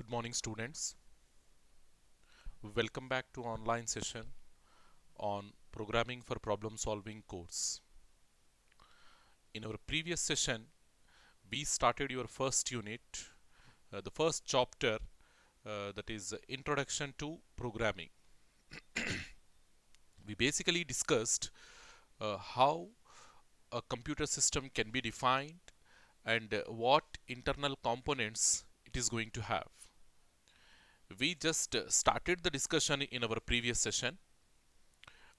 Good morning, students. Welcome back to online session on Programming for Problem Solving course. In our previous session, we started your first unit, the first chapter, that is Introduction to Programming. We basically discussed how a computer system can be defined and what internal components it is going to have. We just started the discussion in our previous session,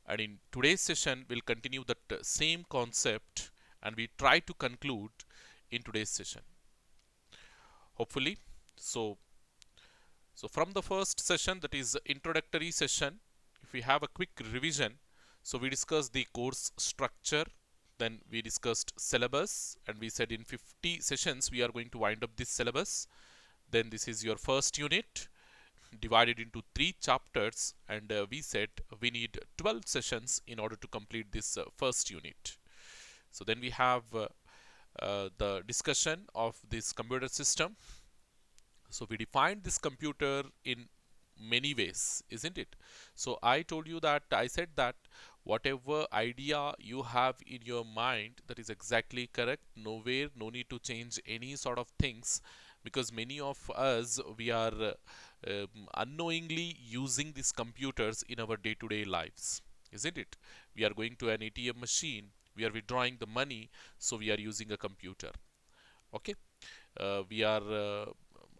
and in today's session we'll continue that same concept and we try to conclude in today's session, hopefully. So so from the first session, that is introductory session, if we have a quick revision, so we discussed the course structure, then we discussed syllabus, and we said in 50 sessions we are going to wind up this syllabus. Then this is your first unit divided into 3 chapters, and we said we need 12 sessions in order to complete this first unit. So then we have the discussion of this computer system. So we defined this computer in many ways, isn't it? So I told you that I said that whatever idea you have in your mind, that is exactly correct. Nowhere, no need to change any sort of things, because many of us, we are unknowingly using these computers in our day-to-day lives, isn't it? We are going to an ATM machine, we are withdrawing the money, so we are using a computer. Okay, we are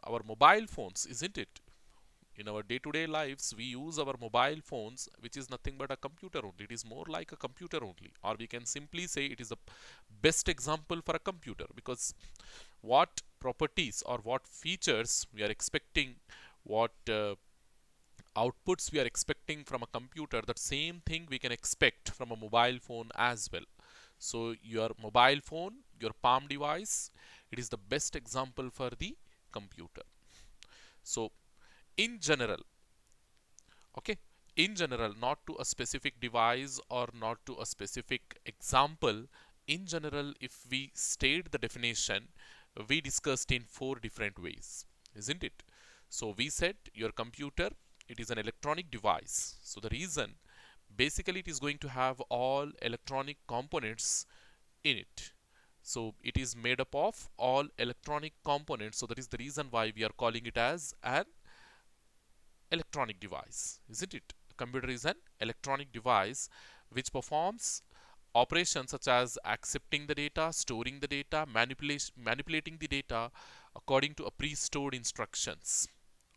our mobile phones, isn't it? In our day-to-day lives, we use our mobile phones, which is nothing but a computer only. It is more like a computer only, or we can simply say it is the best example for a computer, because what properties or what features we are expecting, what outputs we are expecting from a computer, that same thing we can expect from a mobile phone as well. So your mobile phone, your palm device, it is the best example for the computer. So in general, okay, in general, not to a specific device or not to a specific example, in general, if we state the definition, we discussed in 4 different ways, isn't it? So we said your computer, it is an electronic device. So the reason, basically, it is going to have all electronic components in it. So it is made up of all electronic components. So that is the reason why we are calling it as an electronic device, isn't it? A computer is an electronic device which performs operations such as accepting the data, storing the data, manipulating the data according to a pre-stored instructions.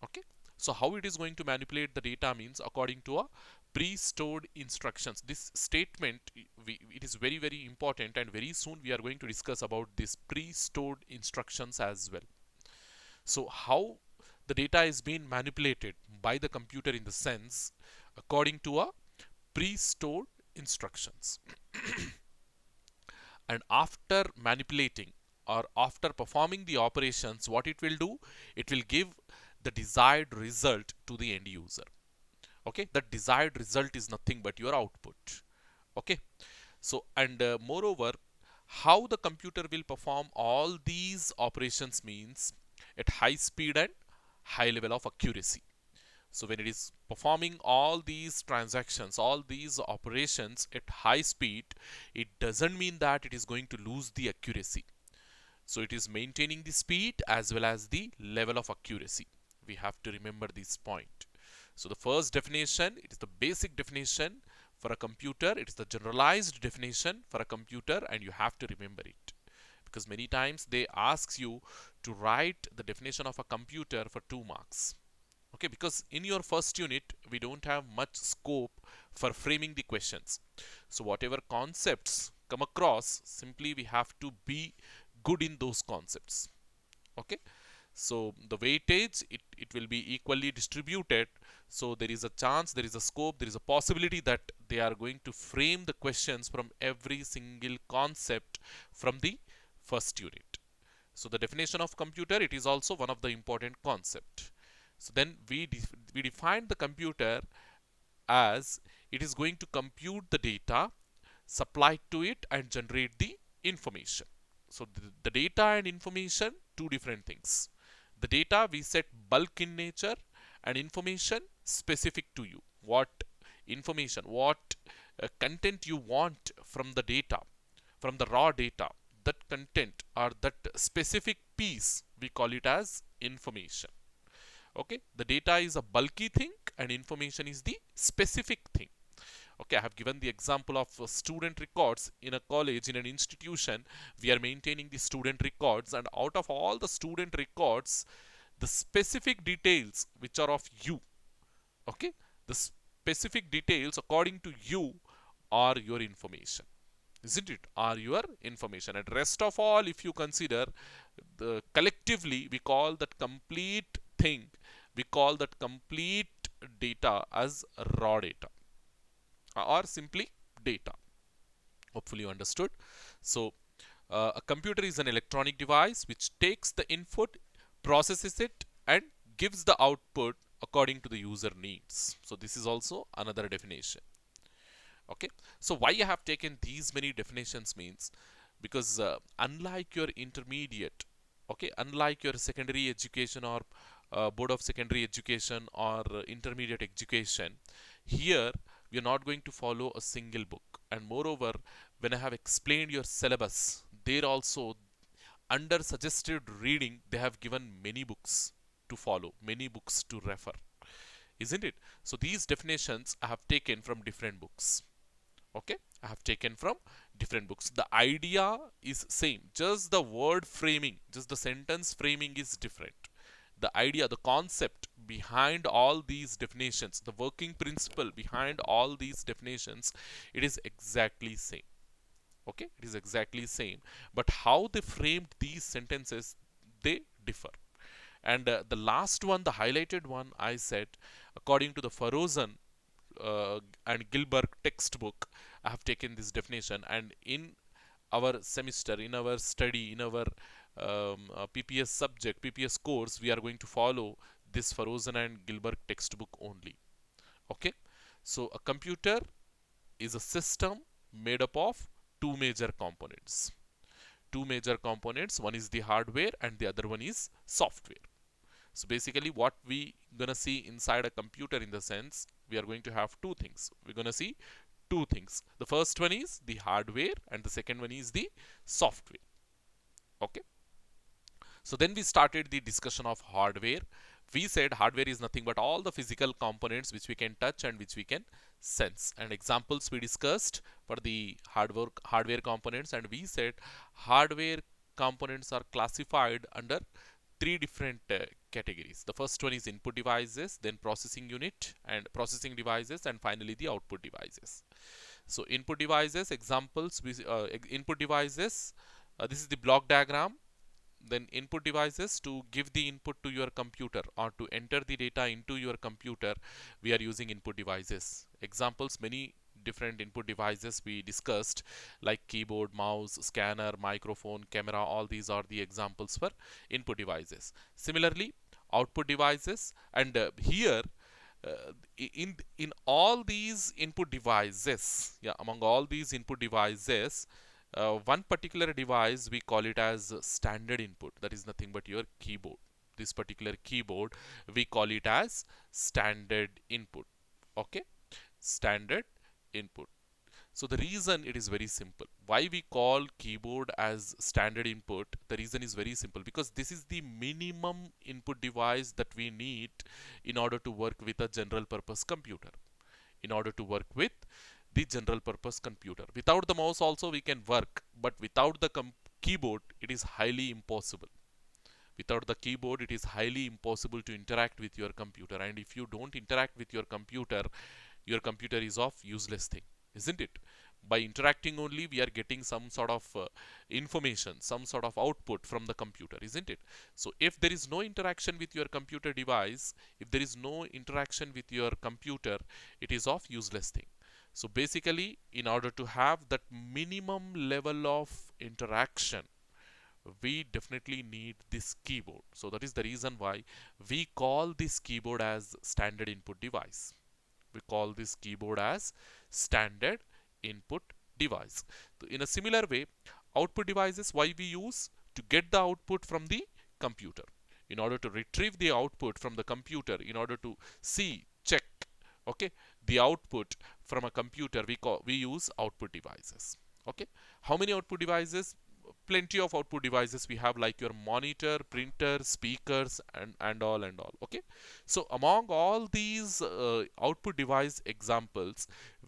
Okay, so how it is going to manipulate the data means according to a pre-stored instructions. This statement, it is very, very important, and very soon we are going to discuss about this pre-stored instructions as well. So how the data is being manipulated by the computer, in the sense according to a pre-stored instructions. And after manipulating or after performing the operations, what it will do, it will give the desired result to the end user. Okay, that desired result is nothing but your output. Okay, so and moreover, how the computer will perform all these operations means at high speed and high level of accuracy. So when it is performing all these transactions, all these operations at high speed, it doesn't mean that it is going to lose the accuracy. So it is maintaining the speed as well as the level of accuracy. We have to remember this point. So the first definition, it is the basic definition for a computer. It is the generalized definition for a computer, and you have to remember it, because many times they ask you to write the definition of a computer for 2 marks. Okay, because in your first unit we don't have much scope for framing the questions. So whatever concepts come across, simply we have to be good in those concepts. Okay, so the weightage, it will be equally distributed. So there is a chance, there is a scope, there is a possibility that they are going to frame the questions from every single concept from the first unit. So the definition of computer, it is also one of the important concept. So then we define the computer as it is going to compute the data, supply to it, and generate the information. So the data and information, 2 different things. The data we set bulk in nature and information specific to you. What information, what content you want from the data, from the raw data, that content or that specific piece, we call it as information. Okay, the data is a bulky thing and information is the specific thing. Okay, I have given the example of student records in a college, in an institution. We are maintaining the student records, and out of all the student records, the specific details which are of you, okay, the specific details according to you are your information, isn't it, are your information. And rest of all, if you consider, the collectively we call that complete thing, we call that complete data as raw data or simply data. Hopefully you understood. So a computer is an electronic device which takes the input, processes it, and gives the output according to the user needs. So this is also another definition. Okay, so why I have taken these many definitions means because unlike your intermediate, okay, unlike your secondary education or board of secondary education or intermediate education, here we are not going to follow a single book. And moreover, when I have explained your syllabus, there also under suggested reading they have given many books to follow, many books to refer, isn't it? So these definitions I have taken from different books. Okay, I have taken from different books. The idea is same, just the word framing, just the sentence framing is different. The idea, the concept behind all these definitions, the working principle behind all these definitions, it is exactly same. Okay, it is exactly same, but how they framed these sentences, they differ. And the last one, the highlighted one, I said according to the Farrozen and Gilbert textbook, I have taken this definition, and in our semester, in our study, in our PPS subject, PPS course, we are going to follow this Farrozen and Gilbert textbook only. Okay, so a computer is a system made up of two major components. Two major components, one is the hardware and the other one is software. So basically what we gonna see inside a computer, in the sense we are going to have two things. We're gonna see two things. The first one is the hardware and the second one is the software. Okay. So then we started the discussion of hardware. We said hardware is nothing but all the physical components which we can touch and which we can sense. And examples we discussed for the hardware components, and we said hardware components are classified under three different categories. The first one is input devices, then processing unit and processing devices, and finally the output devices. So input devices, examples, input devices, this is the block diagram. Then input devices, to give the input to your computer or to enter the data into your computer, we are using input devices. Examples, many different input devices we discussed, like keyboard, mouse, scanner, microphone, camera, all these are the examples for input devices. Similarly, output devices, and here in all these input devices, yeah, among all these input devices, one particular device we call it as standard input, that is nothing but your keyboard. This particular keyboard we call it as standard input. Okay, standard input. So the reason, it is very simple. Why we call keyboard as standard input? The reason is very simple, because this is the minimum input device that we need in order to work with a general purpose computer. In order to work with the general purpose computer. Without the mouse also we can work, but without the keyboard it is highly impossible. Without the keyboard it is highly impossible to interact with your computer, and if you don't interact with your computer is of useless thing, isn't it? By interacting only we are getting some sort of information, some sort of output from the computer, isn't it? So if there is no interaction with your computer device, if there is no interaction with your computer, it is of useless thing. So basically, in order to have that minimum level of interaction, we definitely need this keyboard. So that is the reason why we call this keyboard as standard input device. We call this keyboard as standard input device. So in a similar way, output devices, why we use? To get the output from the computer. in order to retrieve the output from the computer, in order to see, check, okay, the output from a computer, we use output devices. Okay, how many output devices? Plenty of output devices we have, like your monitor, printer, speakers, and all. Okay, so among all these output device examples,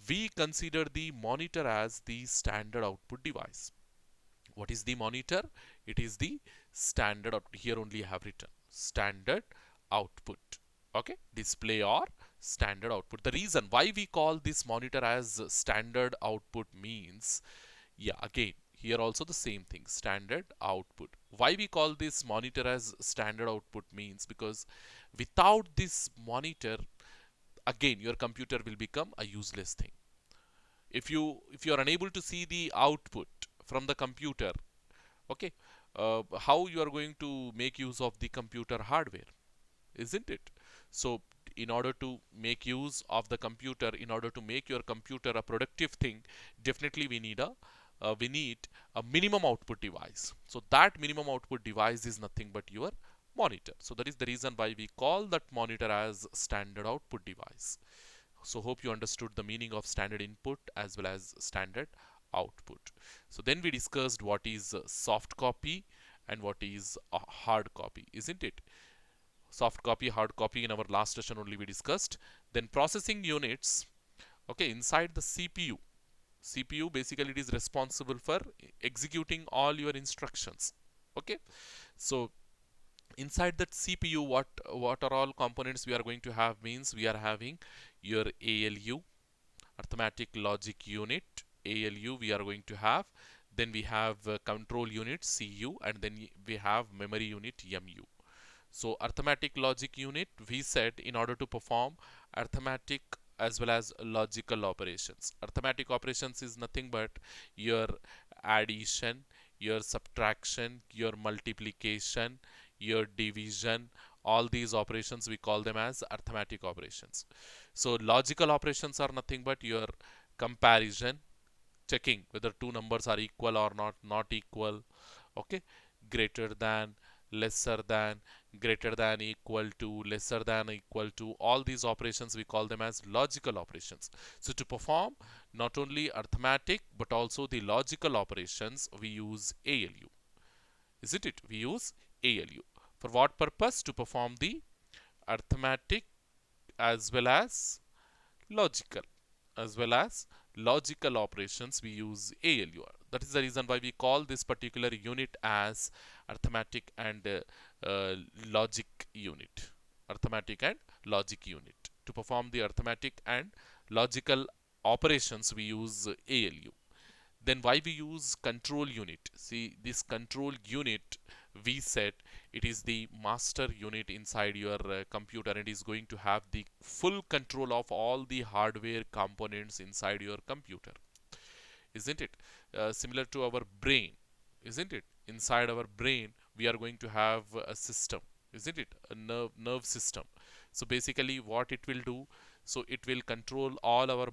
we consider the monitor as the standard output device. What is the monitor? It is the standard output. Here only I have written standard output. Okay, display or standard output. The reason why we call this monitor as standard output means, yeah, again, here also the same thing, standard output. Why we call this monitor as standard output means because without this monitor, again, your computer will become a useless thing. If you are unable to see the output from the computer, okay, how you are going to make use of the computer hardware, isn't it? So in order to make use of the computer, in order to make your computer a productive thing, definitely we need a minimum output device. So that minimum output device is nothing but your monitor. So that is the reason why we call that monitor as standard output device. So hope you understood the meaning of standard input as well as standard output. So then we discussed what is soft copy and what is a hard copy, isn't it? Soft copy, hard copy, in our last session only we discussed. Then processing units, okay, inside the CPU. CPU basically it is responsible for executing all your instructions. Okay, so inside that CPU, what are all components we are going to have means we are having your ALU, arithmetic logic unit, ALU we are going to have. Then we have control unit CU, and then we have memory unit MU. So arithmetic logic unit, we said in order to perform arithmetic as well as logical operations. Arithmetic operations is nothing but your addition, your subtraction, your multiplication, your division, all these operations we call them as arithmetic operations. So logical operations are nothing but your comparison, checking whether two numbers are equal or not equal, okay, greater than, lesser than, greater than, equal to, lesser than, equal to, all these operations we call them as logical operations. So to perform not only arithmetic but also the logical operations, we use ALU, isn't it? We use ALU for what purpose? To perform the arithmetic as well as logical operations, we use ALU. That is the reason why we call this particular unit as arithmetic and logic unit. Arithmetic and logic unit. To perform the arithmetic and logical operations, we use ALU. Then why we use control unit? See, this control unit, we said it is the master unit inside your computer, and is going to have the full control of all the hardware components inside your computer, isn't it? Similar to our brain, isn't it? Inside our brain we are going to have a system, isn't it? A nerve system. So basically what it will do, so it will control all our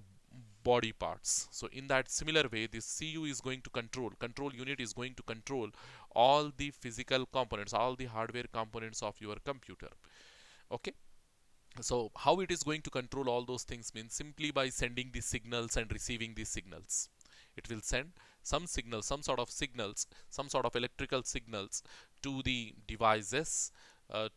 body parts. So in that similar way, this CU is going to control unit is going to control all the physical components, all the hardware components of your computer. Okay, so how it is going to control all those things means simply by sending the signals and receiving the signals. It will send some signals, some sort of signals, some sort of electrical signals to the devices,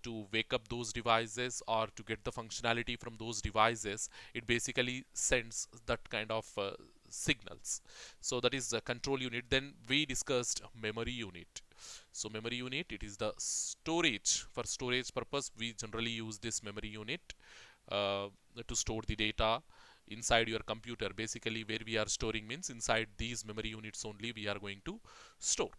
to wake up those devices or to get the functionality from those devices. It basically sends that kind of signals. So that is the control unit. Then we discussed memory unit. So memory unit, it is the storage. For storage purpose, we generally use this memory unit uh, to store the data inside your computer. Basically where we are storing means inside these memory units only we are going to store.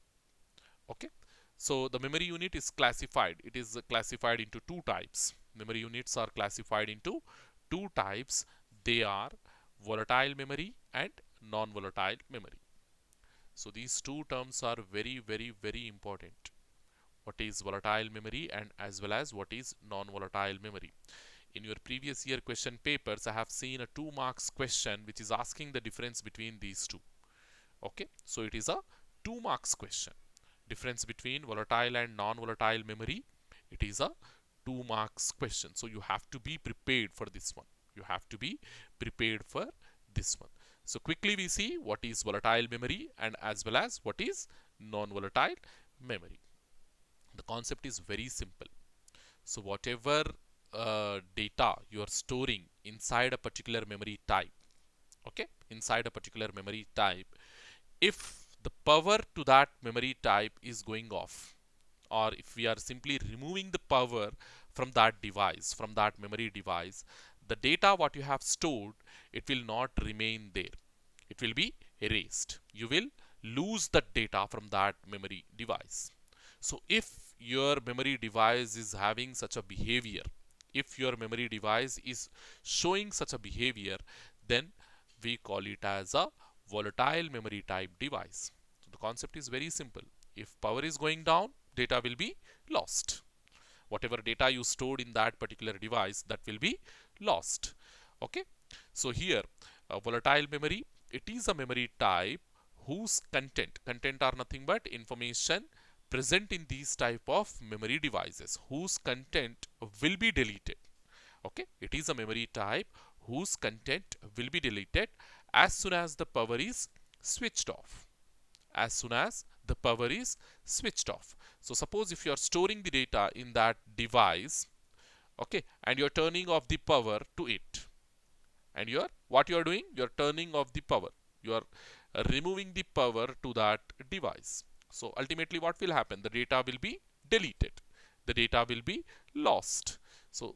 Okay, so the memory unit is classified. It is classified into two types. Memory units are classified into two types. They are volatile memory and non-volatile memory. So these two terms are very, very, very important. What is volatile memory and as well as what is non-volatile memory. In your previous year question papers, I have seen a 2 marks question which is asking the difference between these two. Okay, so it is a 2 marks question. Difference between volatile and non-volatile memory. It is a 2 marks question. So you have to be prepared for this one. You have to be prepared for this one. So quickly we see what is volatile memory and as well as what is non-volatile memory. The concept is very simple. So whatever data you are storing inside a particular memory type, okay, inside a particular memory type, if the power to that memory type is going off, or if we are simply removing the power from that device, from that memory device, the data what you have stored, it will not remain there. It will be erased. You will lose the data from that memory device. So if your memory device is having such a behavior, if your memory device is showing such a behavior, then we call it as a volatile memory type device. So the concept is very simple. If power is going down, data will be lost. Whatever data you stored in that particular device, that will be lost. Okay. So here, volatile memory, it is a memory type whose content are nothing but information present in these type of memory devices, whose content will be deleted. Okay, it is a memory type whose content will be deleted as soon as the power is switched off. As soon as the power is switched off. So suppose if you are storing the data in that device, okay, and you're turning off the power to it, and what you are doing, you're turning off the power, you are removing the power to that device. So ultimately what will happen, the data will be deleted, the data will be lost. So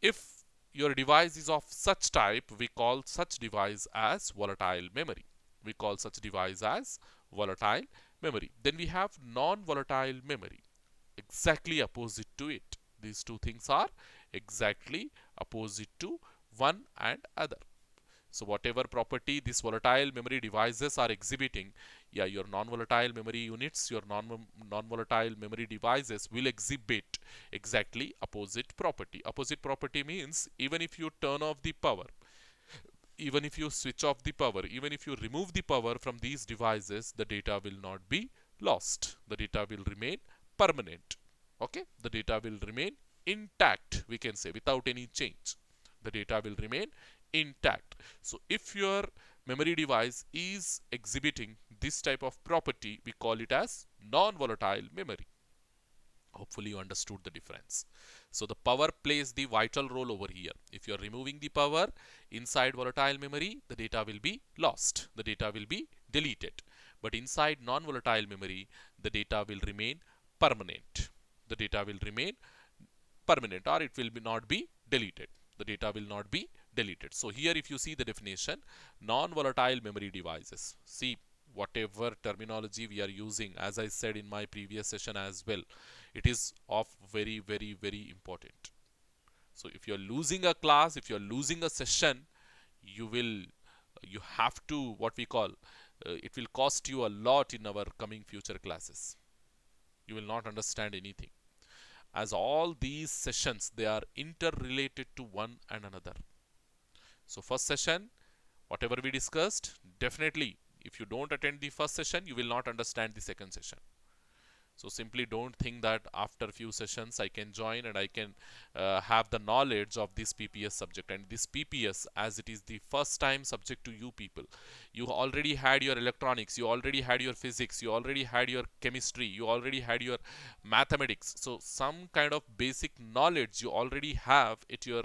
if your device is of such type, we call such device as volatile memory. We call such device as volatile memory. Then we have non-volatile memory, exactly opposite to it. These two things are exactly opposite to one and other. So whatever property these volatile memory devices are exhibiting, yeah, your non-volatile memory units, your non-volatile memory devices will exhibit exactly opposite property. Opposite property means even if you turn off the power, even if you switch off the power, even if you remove the power from these devices, the data will not be lost. The data will remain permanent. Okay, the data will remain intact, we can say, without any change. The data will remain intact. So if your memory device is exhibiting this type of property, we call it as non-volatile memory. Hopefully you understood the difference. So the power plays the vital role over here. If you are removing the power inside volatile memory, the data will be lost. The data will be deleted. But inside non-volatile memory, the data will remain permanent. The data will remain permanent, or it will not be deleted. The data will not be deleted. So here if you see the definition, non-volatile memory devices. See, whatever terminology we are using, as I said in my previous session as well, it is of very, very, very important. So if you're losing a class, if you're losing a session, you have to, what we call, it will cost you a lot in our coming future classes. You will not understand anything, as all these sessions, they are interrelated to one and another. So first session, whatever we discussed, definitely if you don't attend the first session, you will not understand the second session. So simply don't think that after few sessions I can join and I can have the knowledge of this PPS subject. And this PPS, as it is the first time subject to you people, you already had your electronics, you already had your physics, you already had your chemistry, you already had your mathematics. So some kind of basic knowledge you already have at your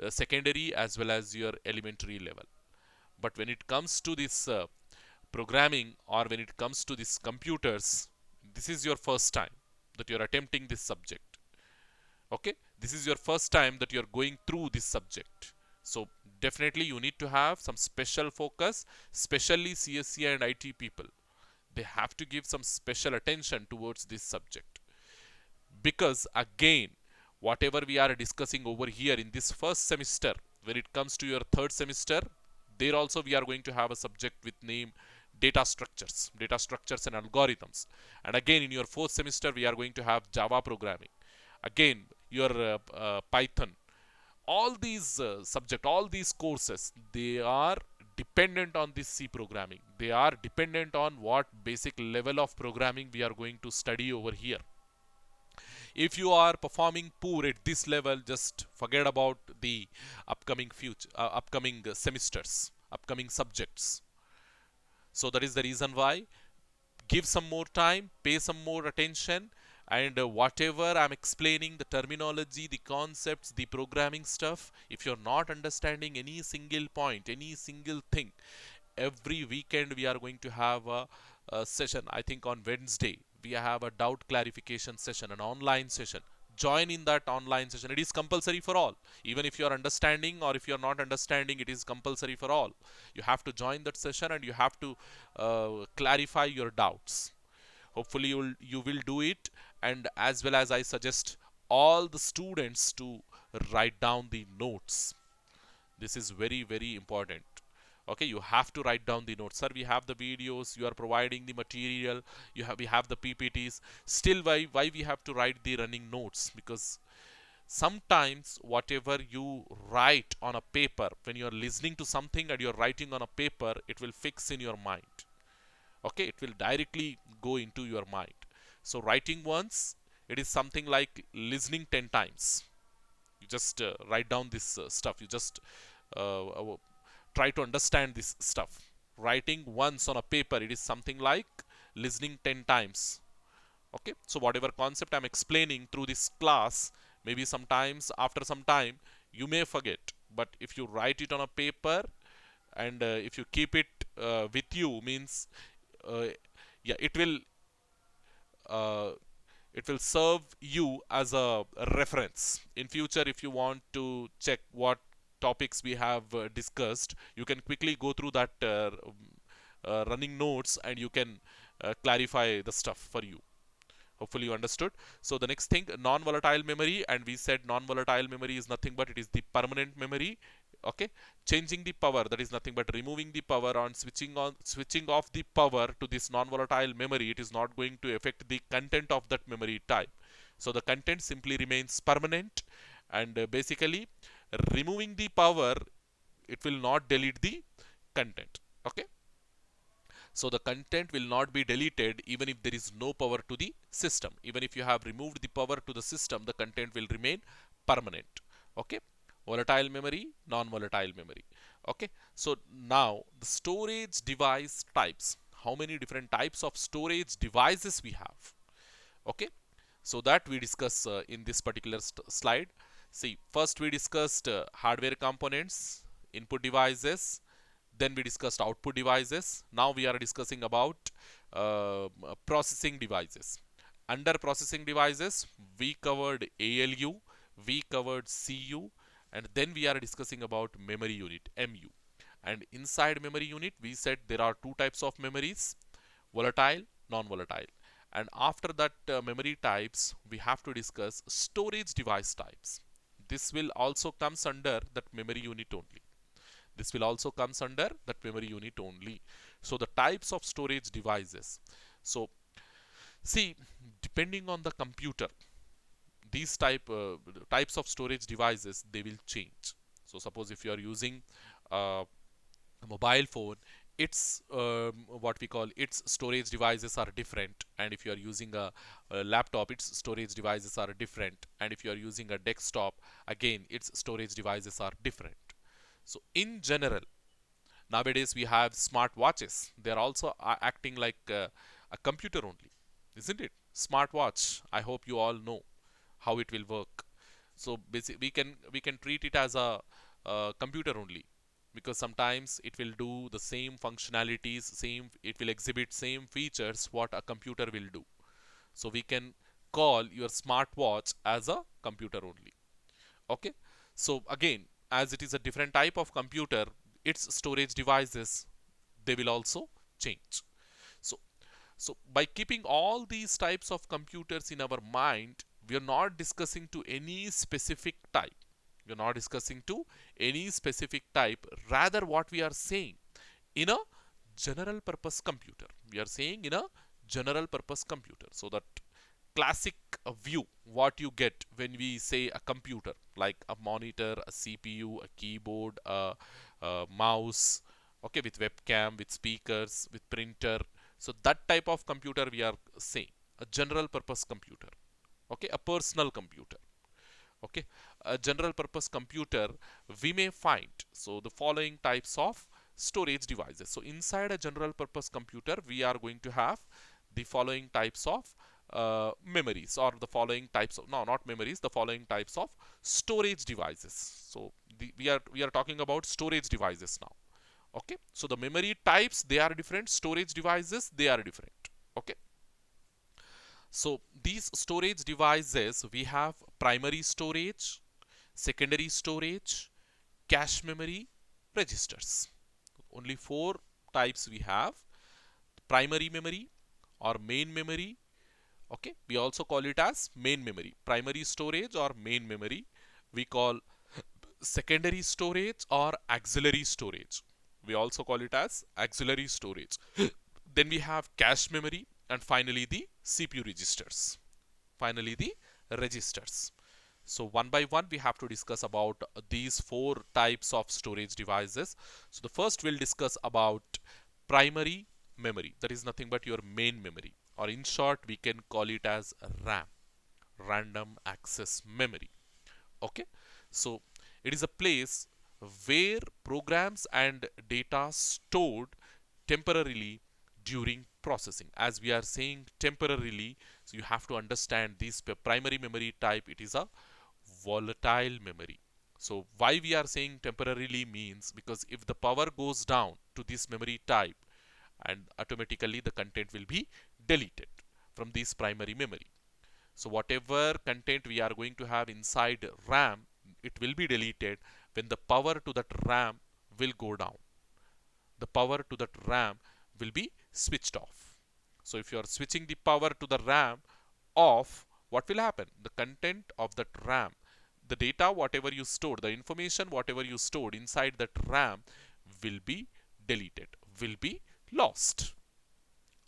secondary as well as your elementary level. But when it comes to this programming, or when it comes to these computers, this is your first time that you're attempting this subject. Okay, this is your first time that you're going through this subject. So definitely you need to have some special focus, especially CSE and IT people. They have to give some special attention towards this subject, because again, whatever we are discussing over here in this first semester, when it comes to your third semester, there also we are going to have a subject with name data structures and algorithms. And again in your fourth semester we are going to have Java programming, again your Python. All these all these courses, they are dependent on this C programming. They are dependent on what basic level of programming we are going to study over here. If you are performing poor at this level, just forget about the upcoming future, upcoming semesters, upcoming subjects. So that is the reason why give some more time, pay some more attention, and whatever I'm explaining, the terminology, the concepts, the programming stuff, if you're not understanding any single point, any single thing, every weekend we are going to have a session. I think on Wednesday we have a doubt clarification session, an online session. Join in that online session. It is compulsory for all. Even if you are understanding or if you are not understanding, it is compulsory for all. You have to join that session and you have to clarify your doubts. Hopefully you will do it, and as well as I suggest all the students to write down the notes. This is very very important. Okay, you have to write down the notes. Sir, we have the videos, you are providing the material, we have the PPTs. Still, why we have to write the running notes? Because sometimes whatever you write on a paper, when you are listening to something and you are writing on a paper, it will fix in your mind. Okay, it will directly go into your mind. So writing once, it is something like listening 10 times. You just write down this stuff. You just uh, try to understand this stuff. Writing once on a paper, it is something like listening 10 times. Okay, so whatever concept I'm explaining through this class, maybe sometimes after some time you may forget, but if you write it on a paper and if you keep it with you, means uh, yeah, uh, it will serve you as a reference in future. If you want to check what topics we have discussed, you can quickly go through that running notes and you can clarify the stuff for you. Hopefully you understood. So the next thing, non-volatile memory, and we said non-volatile memory is nothing but it is the permanent memory. Okay, changing the power, that is nothing but removing the power. On switching off the power to this non-volatile memory, it is not going to affect the content of that memory type. So the content simply remains permanent, and basically removing the power, it will not delete the content. Okay, so the content will not be deleted even if there is no power to the system. Even if you have removed the power to the system, the content will remain permanent. Okay, volatile memory, non-volatile memory. Okay, so now the storage device types. How many different types of storage devices we have? Okay, so that we discuss in this particular slide. See, first we discussed hardware components, input devices, then we discussed output devices. Now we are discussing about processing devices. Under processing devices, we covered ALU, we covered CU, and then we are discussing about memory unit, MU. And inside memory unit, we said there are two types of memories, volatile, non-volatile. And after that memory types, we have to discuss storage device types. This will also comes under that memory unit only. This will also comes under that memory unit only. So the types of storage devices. So see, depending on the computer, these types of storage devices, they will change. So suppose if you are using a mobile phone, its what we call its storage devices are different, and if you are using a laptop, its storage devices are different, and if you are using a desktop, again its storage devices are different. So in general, nowadays we have smart watches. They are also acting like a computer only, isn't it? Smartwatch. I hope you all know how it will work. So basically, we can treat it as a computer only, because sometimes it will do the same functionalities, same it will exhibit same features what a computer will do. So we can call your smartwatch as a computer only. Okay, so again, as it is a different type of computer, its storage devices, they will also change. So so by keeping all these types of computers in our mind, we are not discussing to any specific type. We are not discussing to any specific type. Rather, what we are saying, in a general purpose computer, we are saying in a general purpose computer. So that classic view what you get when we say a computer, like a monitor, a CPU, a keyboard, a mouse, okay, with webcam, with speakers, with printer. So that type of computer we are saying, a general purpose computer. Okay, a personal computer. Okay, a general purpose computer we may find so the following types of storage devices. So inside a general purpose computer we are going to have the following types of memories, or the following types of, no, not memories, the following types of storage devices. So we are talking about storage devices now. Okay, so the memory types, they are different, storage devices, they are different. Okay, so these storage devices, we have primary storage, secondary storage, cache memory, registers. Only four types we have: primary memory or main memory. Okay, we also call it as main memory. Primary storage or main memory. We call secondary storage or auxiliary storage. We also call it as auxiliary storage. Then we have cache memory, and finally the CPU registers. Finally the registers. So one by one we have to discuss about these four types of storage devices. So the first we'll discuss about primary memory. That is nothing but your main memory, or in short we can call it as RAM, random access memory. Okay, so it is a place where programs and data stored temporarily during processing. As we are saying temporarily, so you have to understand this primary memory type, it is a volatile memory. So why we are saying temporarily means because if the power goes down to this memory type, and automatically the content will be deleted from this primary memory. So whatever content we are going to have inside RAM, it will be deleted when the power to that RAM will go down. The power to that RAM will be switched off. So if you are switching the power to the RAM off, what will happen? The content of that RAM, the data, whatever you stored, the information, whatever you stored inside that RAM will be deleted, will be lost.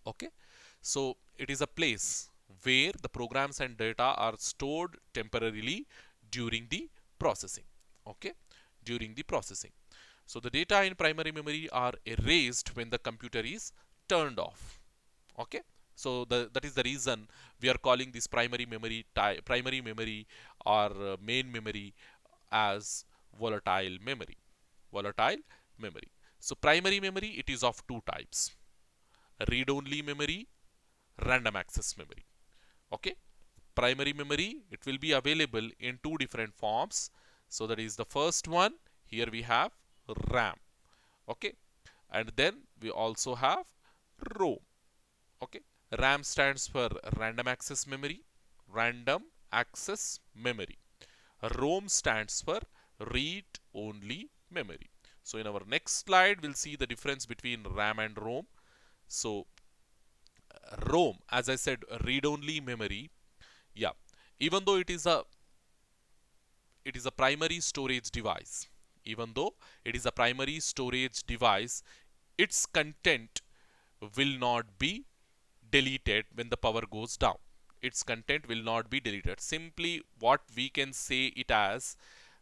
Okay, so it is a place where the programs and data are stored temporarily during the processing. Okay, during the processing. So the data in primary memory are erased when the computer is turned off. Okay, so that is the reason we are calling this primary memory or main memory as volatile memory. Volatile memory. So primary memory, it is of two types: read only memory, random access memory. Okay, primary memory, it will be available in two different forms. So that is the first one. Here we have RAM. Okay, and then we also have ROM. Okay, RAM stands for random access memory, random access memory. ROM stands for read only memory. So in our next slide we'll see the difference between RAM and ROM. So ROM, as I said, read only memory. Yeah, even though it is a primary storage device, even though it is a primary storage device, its content will not be deleted when the power goes down. Its content will not be deleted. Simply what we can say it as,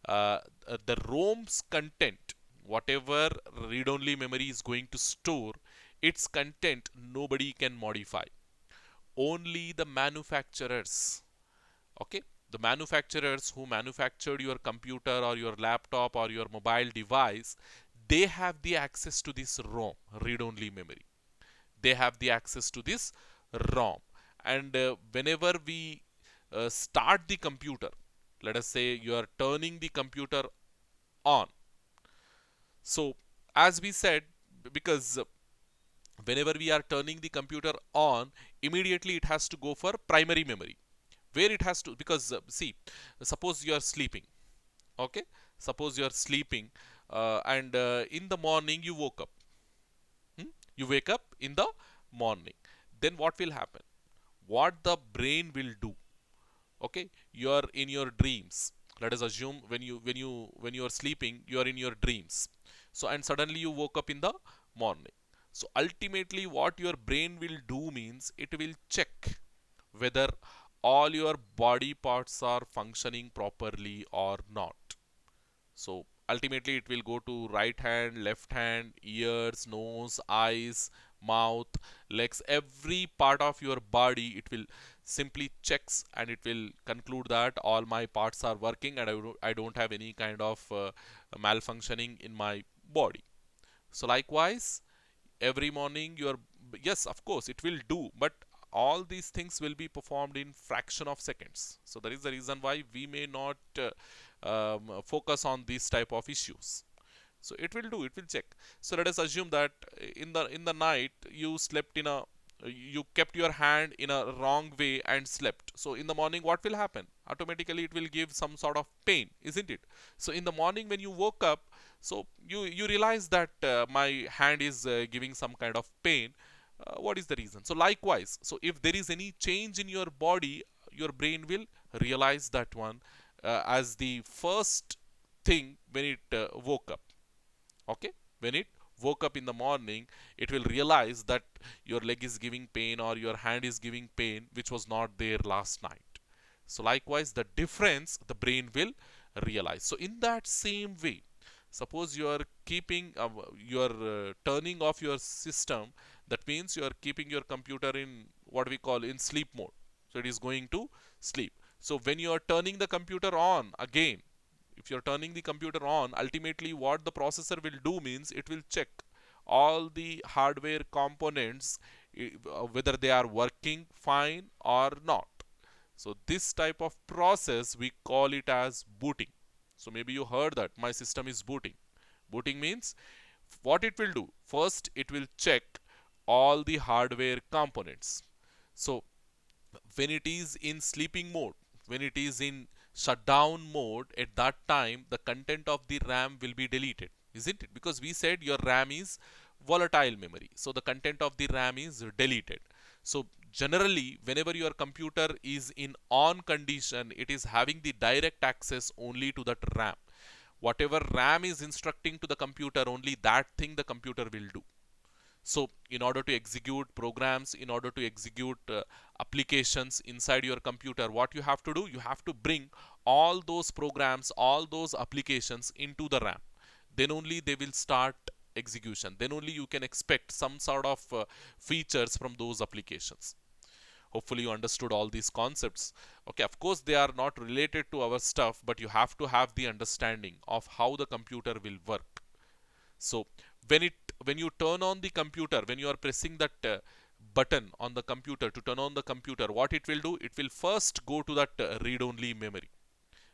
the ROM's content, whatever read-only memory is going to store, its content nobody can modify. Only the manufacturers, okay, the manufacturers who manufactured your computer or your laptop or your mobile device, they have the access to this ROM, read-only memory. They have the access to this ROM. And whenever we start the computer, let us say you are turning the computer on. So as we said, because whenever we are turning the computer on, immediately it has to go for primary memory, where it has to, because see, suppose you are sleeping. Okay, suppose you are sleeping, and in the morning you woke up. You wake up in the morning, then what will happen? What the brain will do? Okay, you are in your dreams. Let us assume when you are sleeping, you are in your dreams. So and suddenly you woke up in the morning. So ultimately what your brain will do means it will check whether all your body parts are functioning properly or not. So ultimately it will go to right hand, left hand, ears, nose, eyes, mouth, legs, every part of your body it will simply checks and it will conclude that all my parts are working and I don't have any kind of malfunctioning in my body. So likewise, every morning you are, yes, of course it will do, but all these things will be performed in fraction of seconds. So that is the reason why we may not focus on these type of issues. So it will do, it will check. So let us assume that in the night you slept in a, you kept your hand in a wrong way and slept. So in the morning what will happen? Automatically it will give some sort of pain, isn't it? So in the morning when you woke up, so you realize that my hand is giving some kind of pain. What is the reason? So likewise, so if there is any change in your body, your brain will realize that one as the first thing when it woke up. Okay, when it woke up in the morning, it will realize that your leg is giving pain or your hand is giving pain, which was not there last night. So likewise, the difference the brain will realize. So in that same way, suppose you are keeping you are turning off your system, that means you are keeping your computer in what we call in sleep mode, so it is going to sleep. So when you are turning the computer on again, if you're turning the computer on, ultimately what the processor will do means it will check all the hardware components, whether they are working fine or not. So this type of process we call it as booting. So maybe you heard that my system is booting. Booting means what it will do, first it will check all the hardware components. So when it is in sleeping mode, when it is in shutdown mode, at that time the content of the RAM will be deleted, isn't it? Because we said your RAM is volatile memory, so the content of the RAM is deleted. So generally whenever your computer is in on condition, it is having the direct access only to that RAM. Whatever RAM is instructing to the computer, only that thing the computer will do. So in order to execute programs, in order to execute applications inside your computer, what you have to do, you have to bring all those programs, all those applications into the RAM. Then only they will start execution. Then only you can expect some sort of features from those applications. Hopefully you understood all these concepts. Okay, of course they are not related to our stuff, but you have to have the understanding of how the computer will work. So when you turn on the computer, when you are pressing that button on the computer to turn on the computer, what it will do, it will first go to that read only memory,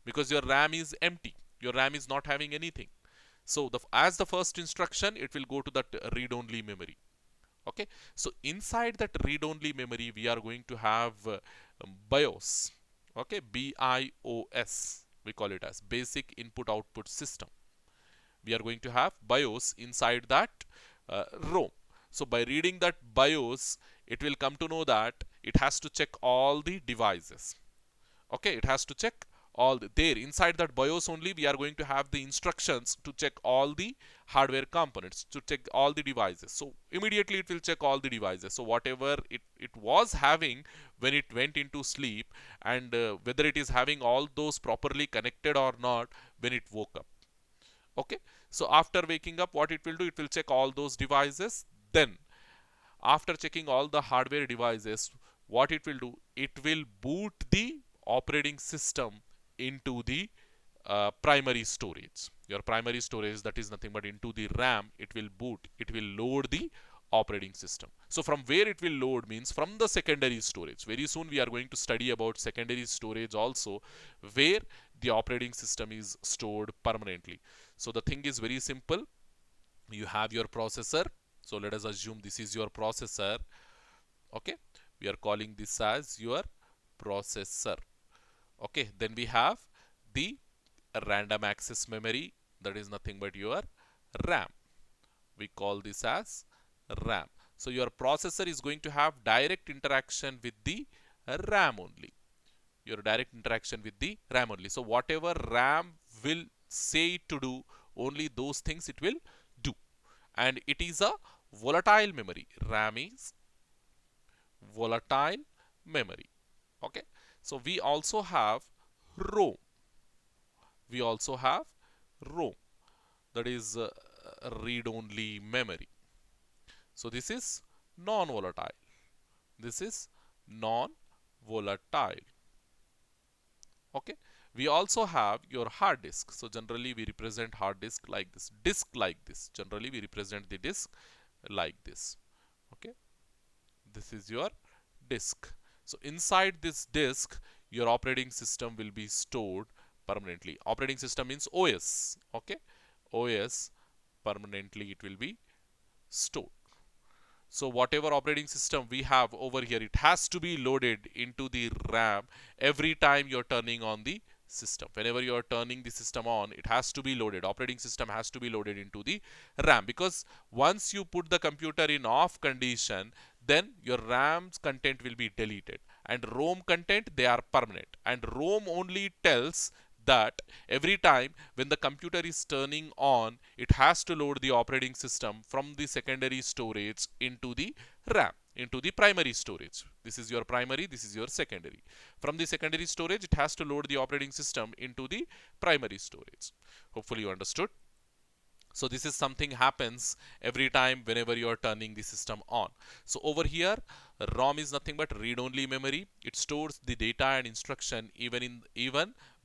because your RAM is empty, your RAM is not having anything. So as the first instruction, it will go to that read only memory. Okay, so inside that read only memory we are going to have BIOS. Okay, BIOS we call it as basic input output system. We are going to have BIOS inside that ROM. So by reading that BIOS, it will come to know that it has to check all the devices. Okay, it has to check all there inside that BIOS only. We are going to have the instructions to check all the hardware components, to check all the devices. So immediately it will check all the devices. So whatever it was having when it went into sleep, and whether it is having all those properly connected or not when it woke up. Okay, so after waking up, what it will do, it will check all those devices. Then after checking all the hardware devices, what it will do, it will boot the operating system into the primary storage. Your primary storage, that is nothing but into the RAM, it will boot, it will load the operating system. So from where it will load means from the secondary storage. Very soon we are going to study about secondary storage also, where the operating system is stored permanently. So the thing is very simple. You have your processor. So let us assume this is your processor. Okay, we are calling this as your processor. Okay, then we have the random access memory, that is nothing but your RAM. We call this as RAM. So your processor is going to have direct interaction with the RAM only. Your direct interaction with the RAM only. So whatever RAM will say to do, only those things it will do. And it is a volatile memory. RAM is volatile memory. Okay. So we also have ROM. We also have ROM, that is read only memory. So this is non volatile. This is non volatile. Okay. We also have your hard disk. So generally we represent hard disk like this. Generally we represent the disk like this. Okay. This is your disk. So inside this disk, your operating system will be stored permanently. Operating system means OS. Okay. OS permanently it will be stored. So whatever operating system we have over here, it has to be loaded into the RAM every time you're turning on the system. Whenever you're turning the system on, it has to be loaded. Operating system has to be loaded into the RAM, because once you put the computer in off condition, then your RAM's content will be deleted, and ROM content, they are permanent. And ROM only tells that every time when the computer is turning on, it has to load the operating system from the secondary storage into the RAM, into the primary storage. This is your primary, this is your secondary. From the secondary storage, it has to load the operating system into the primary storage. Hopefully you understood. So this is something happens every time whenever you are turning the system on. So over here, ROM is nothing but read-only memory. It stores the data and instruction even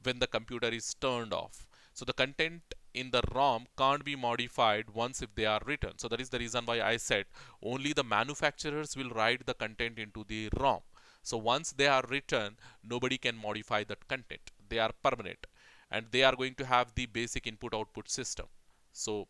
when the computer is turned off. So the content in the ROM can't be modified once if they are written. So that is the reason why I said only the manufacturers will write the content into the ROM. So once they are written, nobody can modify that content. They are permanent, and they are going to have the basic input-output system. So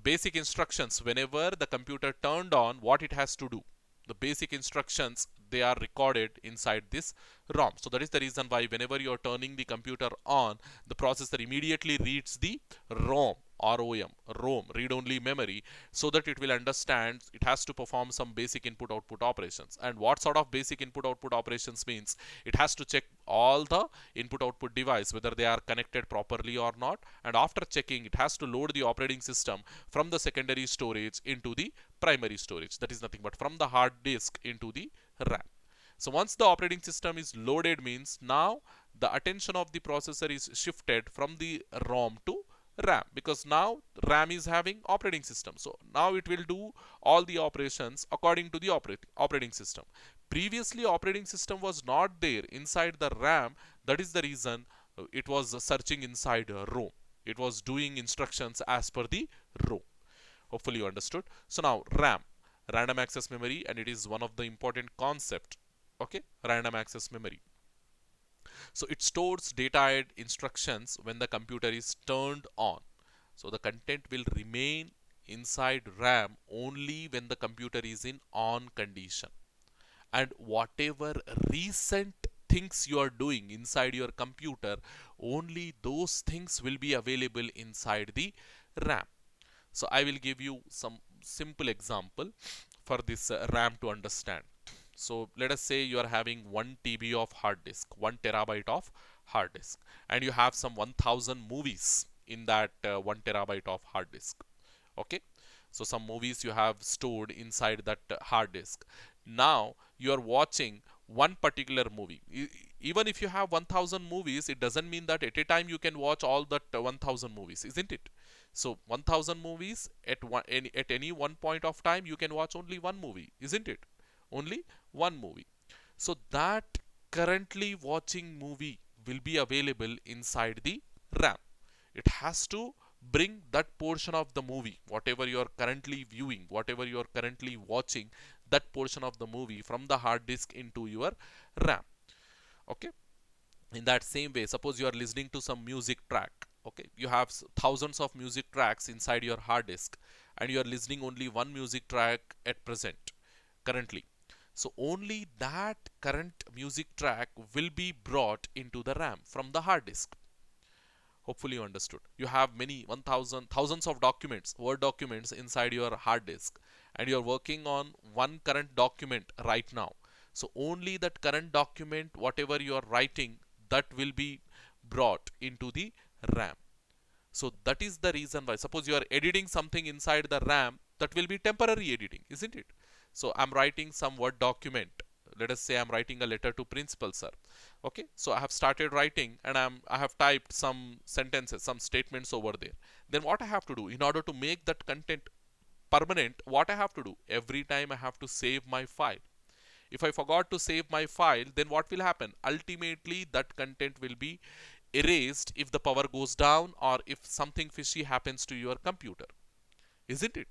basic instructions, whenever the computer turned on, what it has to do, the basic instructions, they are recorded inside this ROM. So that is the reason why whenever you are turning the computer on, the processor immediately reads the ROM, ROM, read-only memory, so that it will understand it has to perform some basic input-output operations. And what sort of basic input-output operations means? It has to check all the input-output device, whether they are connected properly or not. And after checking, it has to load the operating system from the secondary storage into the primary storage. That is nothing but from the hard disk into the RAM. So once the operating system is loaded, means now the attention of the processor is shifted from the ROM to RAM, because now RAM is having operating system. So now it will do all the operations according to the operating system. Previously, operating system was not there inside the RAM. That is the reason it was searching inside ROM. It was doing instructions as per the ROM. Hopefully you understood. So now RAM, random access memory, and it is one of the important concept. Okay, random access memory. So it stores data and instructions when the computer is turned on. So the content will remain inside RAM only when the computer is in on condition. And whatever recent things you are doing inside your computer, only those things will be available inside the RAM. So I will give you some simple example for this RAM to understand. So let us say you are having 1 TB of hard disk, 1 terabyte of hard disk, and you have some 1000 movies in that 1 terabyte of hard disk. Okay, so some movies you have stored inside that hard disk. Now you are watching one particular movie. Even if you have 1000 movies, it doesn't mean that at a time you can watch all that 1000 movies, isn't it? So 1000 movies at any one point of time, you can watch only one movie, isn't it? Only one movie. So that currently watching movie will be available inside the RAM. It has to bring that portion of the movie, whatever you are currently viewing, whatever you are currently watching, that portion of the movie from the hard disk into your RAM. Okay. In that same way, suppose you are listening to some music track. Okay, you have thousands of music tracks inside your hard disk, and you are listening only one music track at present, currently. So only that current music track will be brought into the RAM from the hard disk. Hopefully you understood. You have many 1000 thousands of documents, word documents inside your hard disk, and you are working on one current document right now. So only that current document, whatever you are writing, that will be brought into the RAM. So that is the reason why, suppose you are editing something inside the RAM, that will be temporary editing, isn't it? So I'm writing some word document. Let us say I'm writing a letter to principal sir. Okay, so I have started writing, and I have typed some sentences, some statements over there. Then what I have to do in order to make that content permanent, what I have to do, every time I have to save my file. If I forgot to save my file, then what will happen? Ultimately, that content will be erased if the power goes down or if something fishy happens to your computer, isn't it?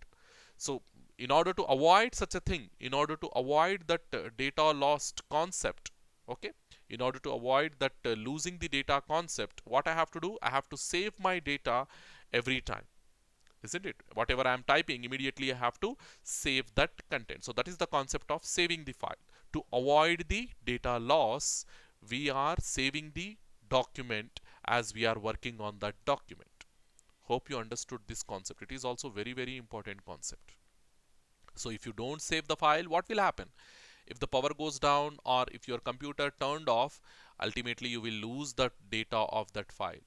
So in order to avoid such a thing, in order to avoid that data lost concept, okay, in order to avoid that losing the data concept, what I have to do, I have to save my data every time, isn't it? Whatever I am typing, immediately I have to save that content. So that is the concept of saving the file. To avoid the data loss, we are saving the document as we are working on that document. Hope you understood this concept. It is also very, very important concept. So if you don't save the file, what will happen? If the power goes down or if your computer turned off, ultimately you will lose the data of that file.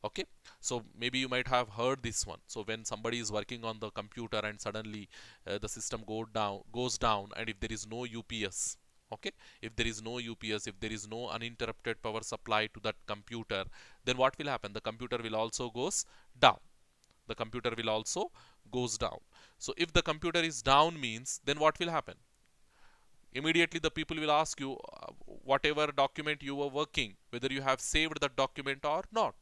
Okay, so maybe you might have heard this one. So when somebody is working on the computer and suddenly the system goes down, and if there is no UPS, okay, if there is no UPS, if there is no uninterrupted power supply to that computer, then what will happen? The computer will also goes down. The computer will also goes down. So if the computer is down means, then what will happen? Immediately the people will ask you whatever document you were working, whether you have saved that document or not.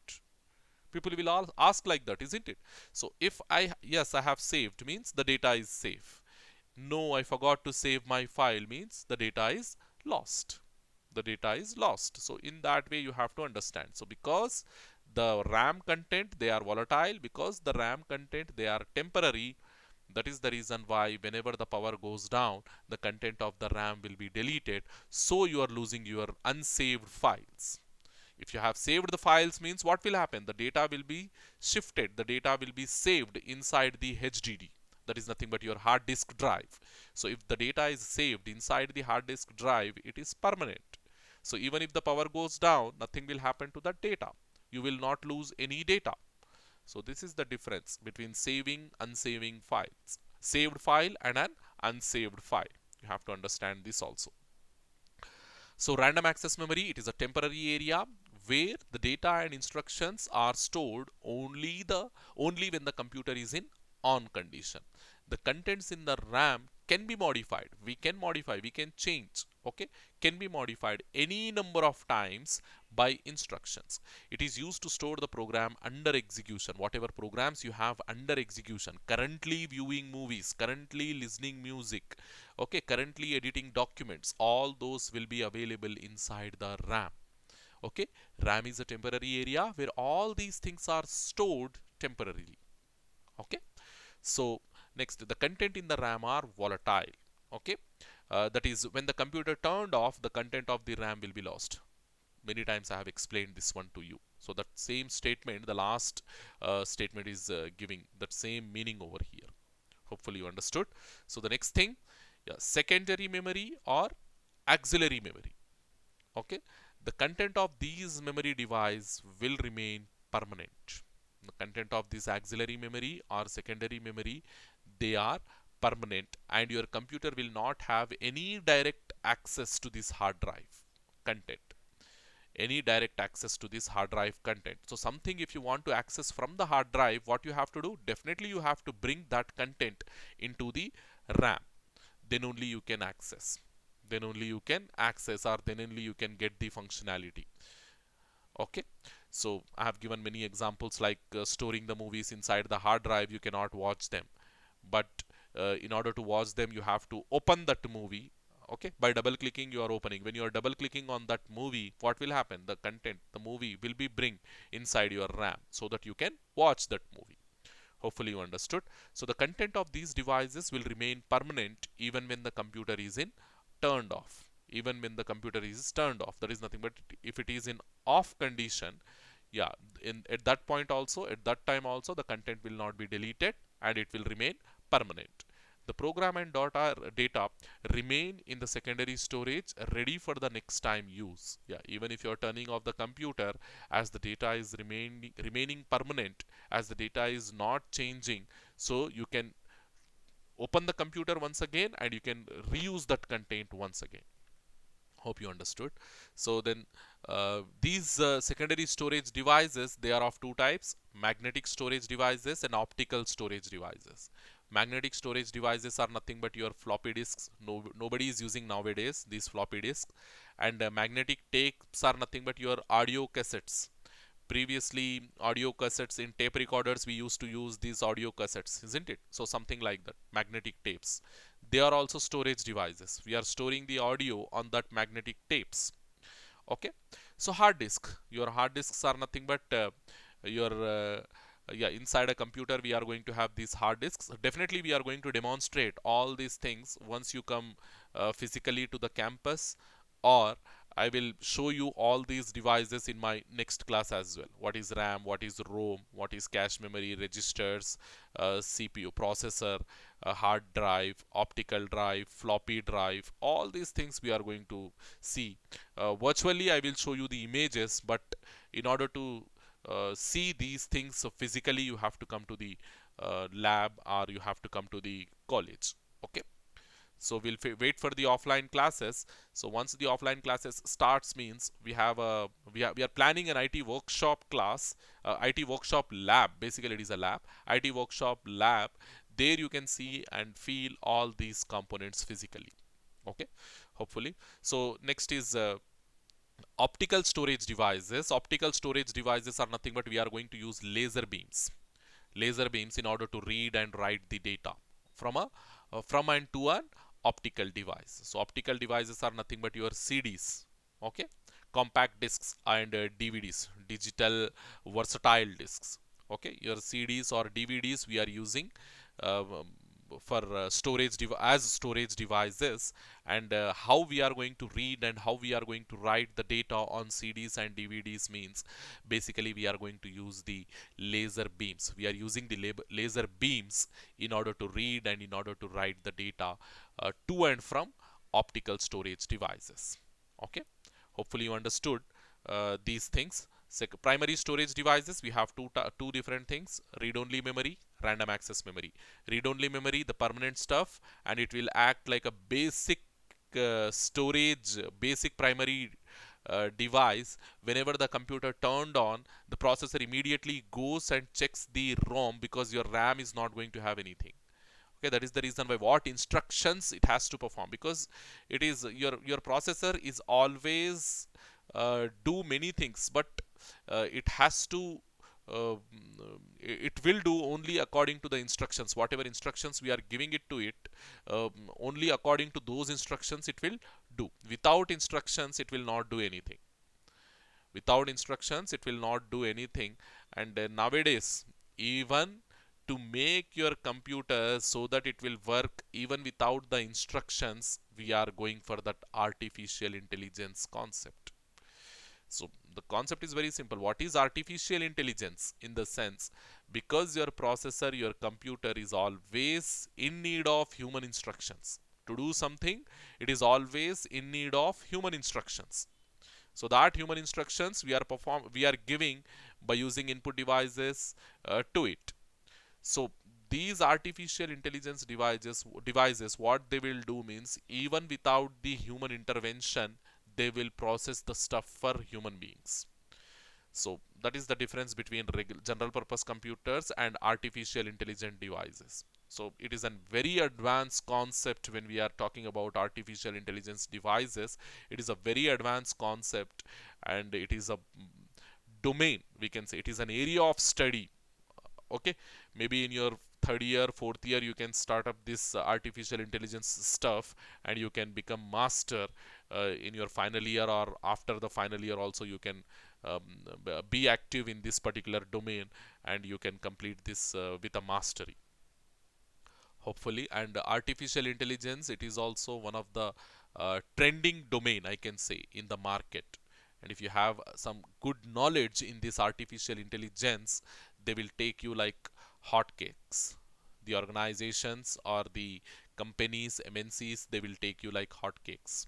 People will all ask like that, isn't it? So if yes, I have saved means the data is safe. No, I forgot to save my file means the data is lost. The data is lost. So in that way you have to understand. So because the RAM content, they are volatile, because the RAM content, they are temporary, that is the reason why whenever the power goes down, the content of the RAM will be deleted. So you are losing your unsaved files. If you have saved the files means what will happen? The data will be shifted. The data will be saved inside the HDD. That is nothing but your hard disk drive. So if the data is saved inside the hard disk drive, it is permanent. So even if the power goes down, nothing will happen to that data. You will not lose any data. So this is the difference between saving, unsaving files. Saved file and an unsaved file. You have to understand this also. So random access memory, it is a temporary area where the data and instructions are stored only when the computer is in on condition. The contents in the RAM can be modified. We can modify, we can change, okay, can be modified any number of times by instructions. It is used to store the program under execution. Whatever programs you have under execution, currently viewing movies, currently listening music, okay, currently editing documents, all those will be available inside the RAM. Okay, RAM is a temporary area where all these things are stored temporarily. Okay, so next, the content in the RAM are volatile. Okay, that is when the computer turned off, the content of the RAM will be lost. Many times I have explained this one to you. So that same statement, the last statement is giving that same meaning over here. Hopefully you understood. So the next thing, yeah, secondary memory or auxiliary memory. Okay, the content of these memory device will remain permanent. The content of this auxiliary memory or secondary memory, they are permanent, and your computer will not have any direct access to this hard drive content, any direct access to this hard drive content. So something if you want to access from the hard drive, what you have to do, definitely you have to bring that content into the RAM. Then only you can access. Then only you can access, or then only you can get the functionality. Okay, so I have given many examples like storing the movies inside the hard drive, you cannot watch them, but in order to watch them you have to open that movie. Okay, by double clicking you are opening. When you are double clicking on that movie, what will happen? The content, the movie will be bring inside your RAM so that you can watch that movie. Hopefully you understood. So the content of these devices will remain permanent even when the computer is in turned off. Even when the computer is turned off, that is nothing but if it is in off condition, yeah, at that point also, at that time also, the content will not be deleted and it will remain permanent. The program and data remain in the secondary storage ready for the next time use. Yeah, even if you are turning off the computer, as the data is remaining permanent, as the data is not changing, so you can open the computer once again and you can reuse that content once again. Hope you understood. So then these secondary storage devices, they are of two types: magnetic storage devices and optical storage devices. Magnetic storage devices are nothing but your floppy disks. Nobody is using nowadays these floppy disks. And magnetic tapes are nothing but your audio cassettes. Previously, audio cassettes in tape recorders, we used to use these audio cassettes, isn't it? So something like that, magnetic tapes. They are also storage devices. We are storing the audio on that magnetic tapes. Okay. So hard disk, your hard disks are nothing but your yeah, inside a computer we are going to have these hard disks. Definitely we are going to demonstrate all these things once you come physically to the campus, or I will show you all these devices in my next class as well. What is RAM, what is ROM, what is cache memory, registers, CPU, processor, hard drive, optical drive, floppy drive, all these things we are going to see. Virtually I will show you the images, but in order to see these things physically, you have to come to the lab, or you have to come to the college. Okay. So we'll wait for the offline classes. So once the offline classes starts, means we are planning an IT workshop class, IT workshop lab. Basically, it is a lab, IT workshop lab. There you can see and feel all these components physically. Okay, hopefully. So next is optical storage devices. Optical storage devices are nothing but we are going to use laser beams in order to read and write the data from a from and to an optical device. So optical devices are nothing but your CDs, okay, compact discs, and DVDs, digital versatile discs. Okay, your CDs or DVDs we are using uh, for as storage devices. And how we are going to read and how we are going to write the data on CDs and DVDs means basically we are going to use the laser beams. We are using the laser beams in order to read and in order to write the data to and from optical storage devices. Okay, hopefully you understood these things. Primary storage devices, we have two different things: read-only memory, random access memory. Read-only memory, the permanent stuff, and it will act like a basic storage, basic primary device. Whenever the computer turned on, the processor immediately goes and checks the ROM, because your RAM is not going to have anything. Okay, that is the reason why what instructions it has to perform, because it is your processor is always do many things, but it has to uh, it will do only according to the instructions. Whatever instructions we are giving it to it, only according to those instructions it will do. Without instructions it will not do anything. Without instructions it will not do anything. And nowadays, even to make your computer so that it will work even without the instructions, we are going for that artificial intelligence concept. So the concept is very simple. What is artificial intelligence? In the sense, because your processor, your computer is always in need of human instructions. To do something, it is always in need of human instructions. So that human instructions we are giving by using input devices to it. So these artificial intelligence devices, what they will do means, even without the human intervention, they will process the stuff for human beings. So that is the difference between general purpose computers and artificial intelligent devices. So it is a very advanced concept when we are talking about artificial intelligence devices. It is a very advanced concept, and it is a domain, we can say. It is an area of study. Okay, maybe in your third year, fourth year, you can start up this artificial intelligence stuff, and you can become master in your final year, or after the final year also you can um, be active in this particular domain, and you can complete this with a mastery, hopefully. And artificial intelligence, it is also one of the trending domain, I can say, in the market. And if you have some good knowledge in this artificial intelligence, they will take you like hotcakes. The organizations or the companies, MNCs, they will take you like hotcakes.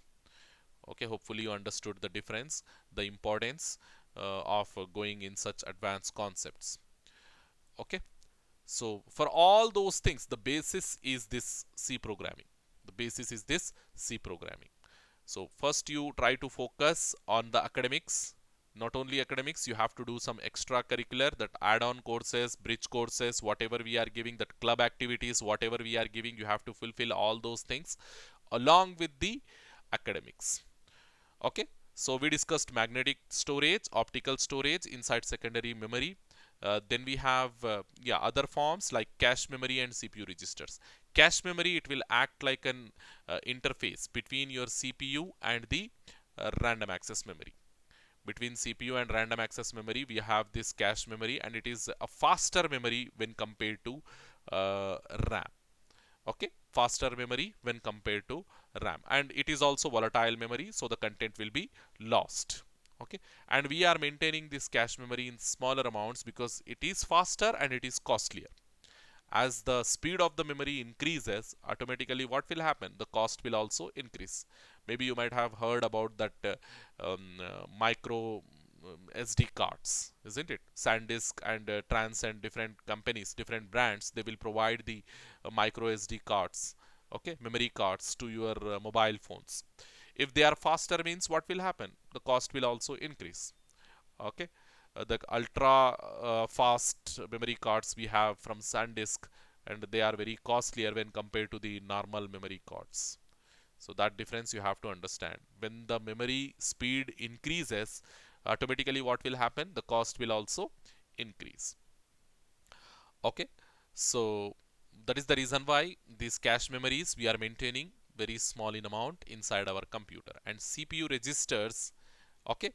Okay, hopefully you understood the difference, the importance of going in such advanced concepts. Okay, so for all those things, the basis is this C programming. The basis is this C programming. So first you try to focus on the academics. Not only academics, you have to do some extracurricular, that add-on courses, bridge courses, whatever we are giving, that club activities, whatever we are giving, you have to fulfill all those things along with the academics. Okay, so we discussed magnetic storage, optical storage inside secondary memory. Then we have yeah, other forms like cache memory and CPU registers. Cache memory, it will act like an interface between your CPU and the random access memory. Between CPU and random access memory, we have this cache memory, and it is a faster memory when compared to RAM. Okay, faster memory when compared to RAM, and it is also volatile memory, so the content will be lost. Okay, and we are maintaining this cache memory in smaller amounts because it is faster and it is costlier. As the speed of the memory increases, automatically what will happen? The cost will also increase. Maybe you might have heard about that micro SD cards, isn't it? SanDisk and Transcend, different companies, different brands, they will provide the micro SD cards, okay, memory cards to your mobile phones. If they are faster, means what will happen? The cost will also increase. Okay, the ultra fast memory cards we have from SanDisk, and they are very costlier when compared to the normal memory cards. So that difference you have to understand. When the memory speed increases, automatically what will happen? The cost will also increase. Okay, so that is the reason why these cache memories we are maintaining very small in amount inside our computer. And CPU registers, okay,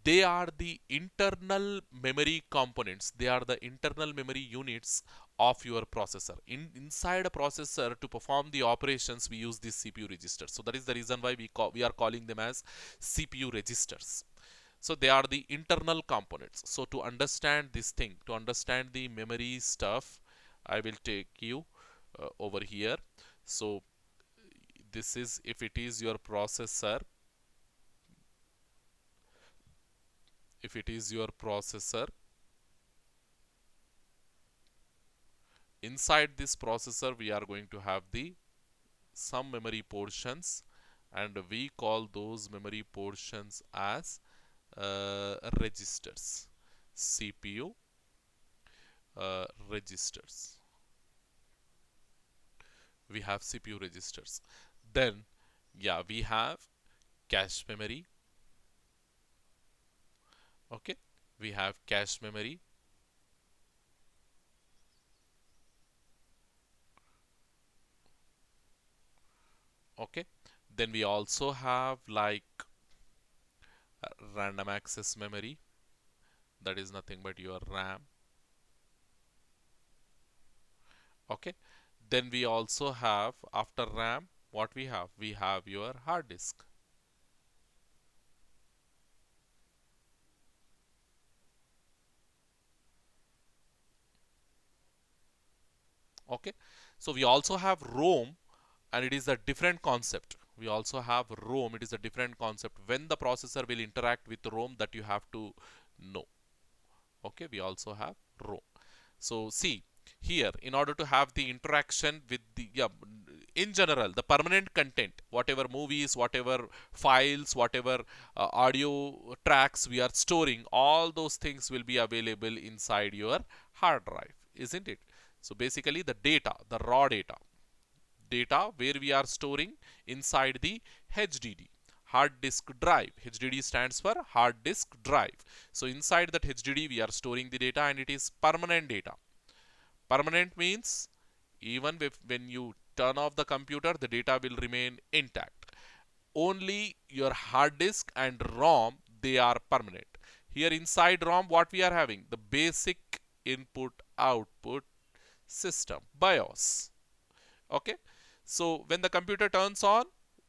they are the internal memory components. They are the internal memory units of your processor. Inside a processor, to perform the operations, we use these CPU registers. So that is the reason why we are calling them as CPU registers. So they are the internal components. So to understand this thing, to understand the memory stuff, I will take you over here. So this is, if it is your processor, if it is your processor, inside this processor we are going to have the some memory portions, and we call those memory portions as registers. CPU registers. We have CPU registers. Then yeah, we have cache memory. Okay, we have cache memory. Okay, then we also have like random access memory, that is nothing but your RAM. Okay, then we also have, after RAM, what we have? We have your hard disk. Okay, so we also have ROM, and it is a different concept. We also have ROM, it is a different concept. When the processor will interact with ROM, that you have to know. Okay, we also have ROM. So see here, in order to have the interaction with the, yeah, in general, the permanent content, whatever movies, whatever files, whatever audio tracks we are storing, all those things will be available inside your hard drive, isn't it? So basically the data, the raw data where we are storing inside the HDD, hard disk drive. HDD stands for hard disk drive. So inside that HDD we are storing the data, and it is permanent data. Permanent means even when you turn off the computer, the data will remain intact. Only your hard disk and ROM, they are permanent. Here inside ROM, what we are having? The basic input output system, BIOS. Okay, so when the computer turns on,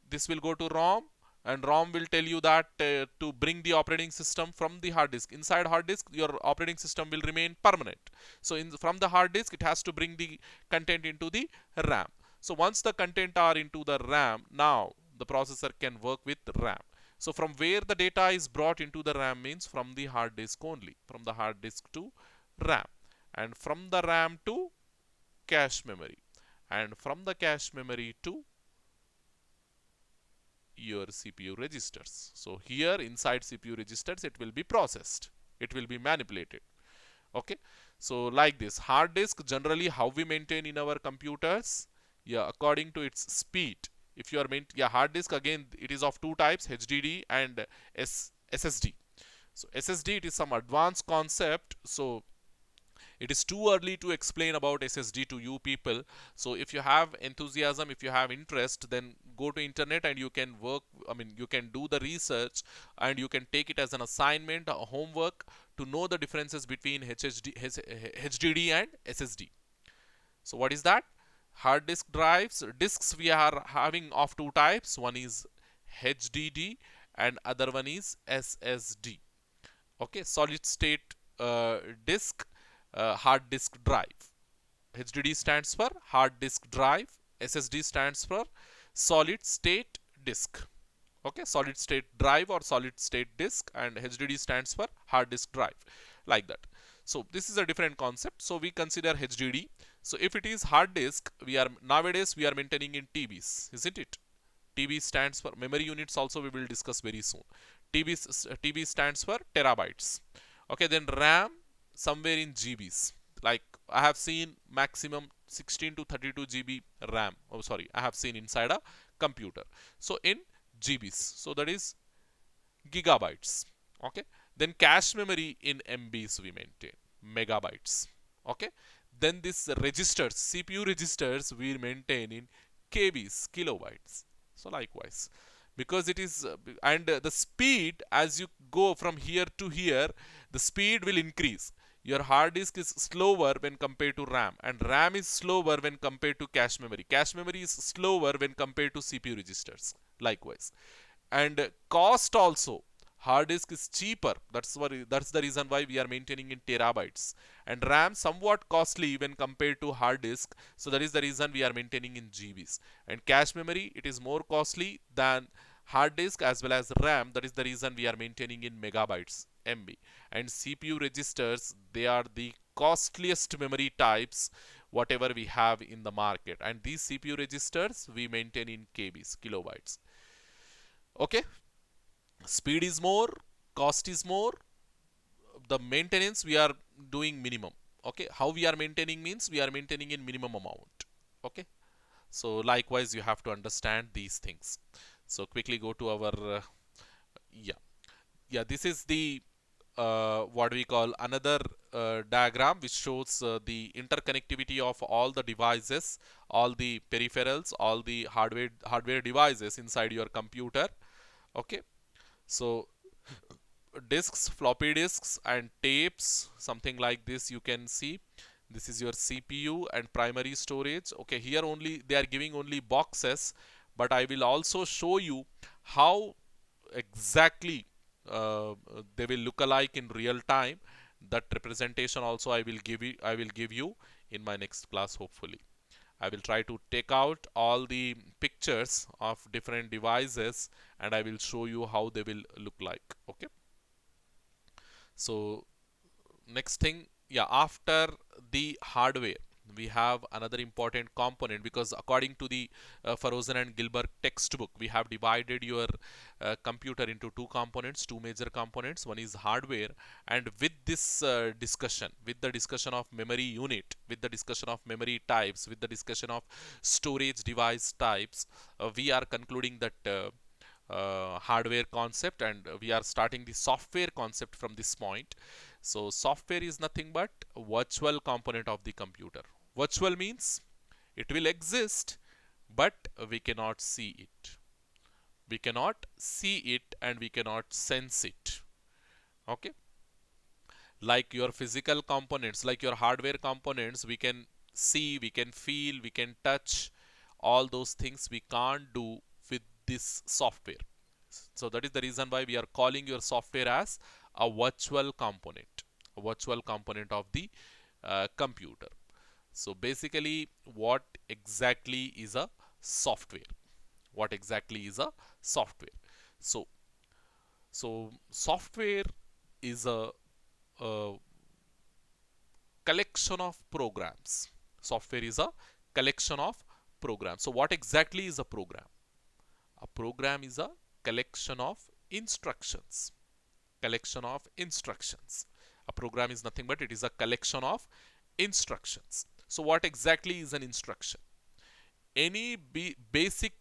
this will go to ROM, and ROM will tell you that to bring the operating system from the hard disk. Inside hard disk, your operating system will remain permanent. So from the hard disk, it has to bring the content into the RAM. So once the content are into the RAM, now the processor can work with RAM. So from where the data is brought into the RAM means from the hard disk only, from the hard disk to RAM, and from the RAM to cache memory, and from the cache memory to your CPU registers. So here inside CPU registers it will be processed, it will be manipulated. Okay, so like this hard disk, generally how we maintain in our computers, yeah, according to its speed. If you are yeah, hard disk, again it is of two types, HDD and SSD. So SSD, it is some advanced concept, so it is too early to explain about SSD to you people. So if you have enthusiasm, if you have interest, then go to internet and you can work, I mean you can do the research and you can take it as an assignment, a homework, to know the differences between HDD and SSD. So what is that? Hard disk drives, disks we are having of two types. One is HDD and other one is SSD. Okay, solid state disk, hard disk drive. HDD stands for hard disk drive, SSD stands for solid state disk. Okay, solid state drive or solid state disk, and HDD stands for hard disk drive, like that. So this is a different concept. So we consider HDD. So if it is hard disk, we are nowadays we are maintaining in TBs, isn't it? TB stands for memory units, also we will discuss very soon. TB stands for terabytes. Okay, then RAM somewhere in GBs. Like I have seen maximum 16 to 32 GB RAM. Oh, sorry, I have seen inside a computer. So in GBs. So that is gigabytes. Okay. Then cache memory in MBs we maintain, megabytes. Okay. Then this registers, CPU registers we maintain in KBs, kilobytes. So likewise, because it is and the speed, as you go from here to here, the speed will increase. Your hard disk is slower when compared to RAM, and RAM is slower when compared to cache memory. Cache memory is slower when compared to CPU registers. Likewise, and cost also, hard disk is cheaper. That's the reason why we are maintaining in terabytes, and RAM somewhat costly when compared to hard disk, so that is the reason we are maintaining in GBs. And cache memory, it is more costly than hard disk as well as RAM, that is the reason we are maintaining in megabytes, MB. And CPU registers, they are the costliest memory types whatever we have in the market, and these CPU registers we maintain in KBs, kilobytes. Okay, speed is more, cost is more, the maintenance we are doing minimum. Okay, how we are maintaining means we are maintaining in minimum amount. Okay, so likewise you have to understand these things. So quickly go to our yeah, this is the what we call another diagram which shows the interconnectivity of all the devices, all the peripherals, all the hardware devices inside your computer. Okay, so disks, floppy disks and tapes, something like this you can see. This is your CPU and primary storage. Okay, here only they are giving only boxes, but I will also show you how exactly they will look alike in real time. That representation also I will give you in my next class, hopefully. I will try to take out all the pictures of different devices and I will show you how they will look like. Okay, so next thing, yeah, after the hardware we have another important component, because according to the Ferozen and Gilbert textbook, we have divided your computer into two components, two major components. One is hardware, and with this discussion, with the discussion of memory unit, with the discussion of memory types, with the discussion of storage device types, we are concluding that hardware concept, and we are starting the software concept from this point. So software is nothing but a virtual component of the computer. Virtual means it will exist, but we cannot see it. We cannot see it and we cannot sense it. Okay, like your physical components, like your hardware components, we can see, we can feel, we can touch. All those things we can't do with this software. So that is the reason why we are calling your software as a virtual component, a virtual component of the computer. So basically, what exactly is a software? What exactly is a software? So, software is a collection of programs. Software is a collection of programs. So what exactly is a program? A program is a collection of instructions. Collection of instructions. A program is nothing but it is a collection of instructions. So what exactly is an instruction? Any basic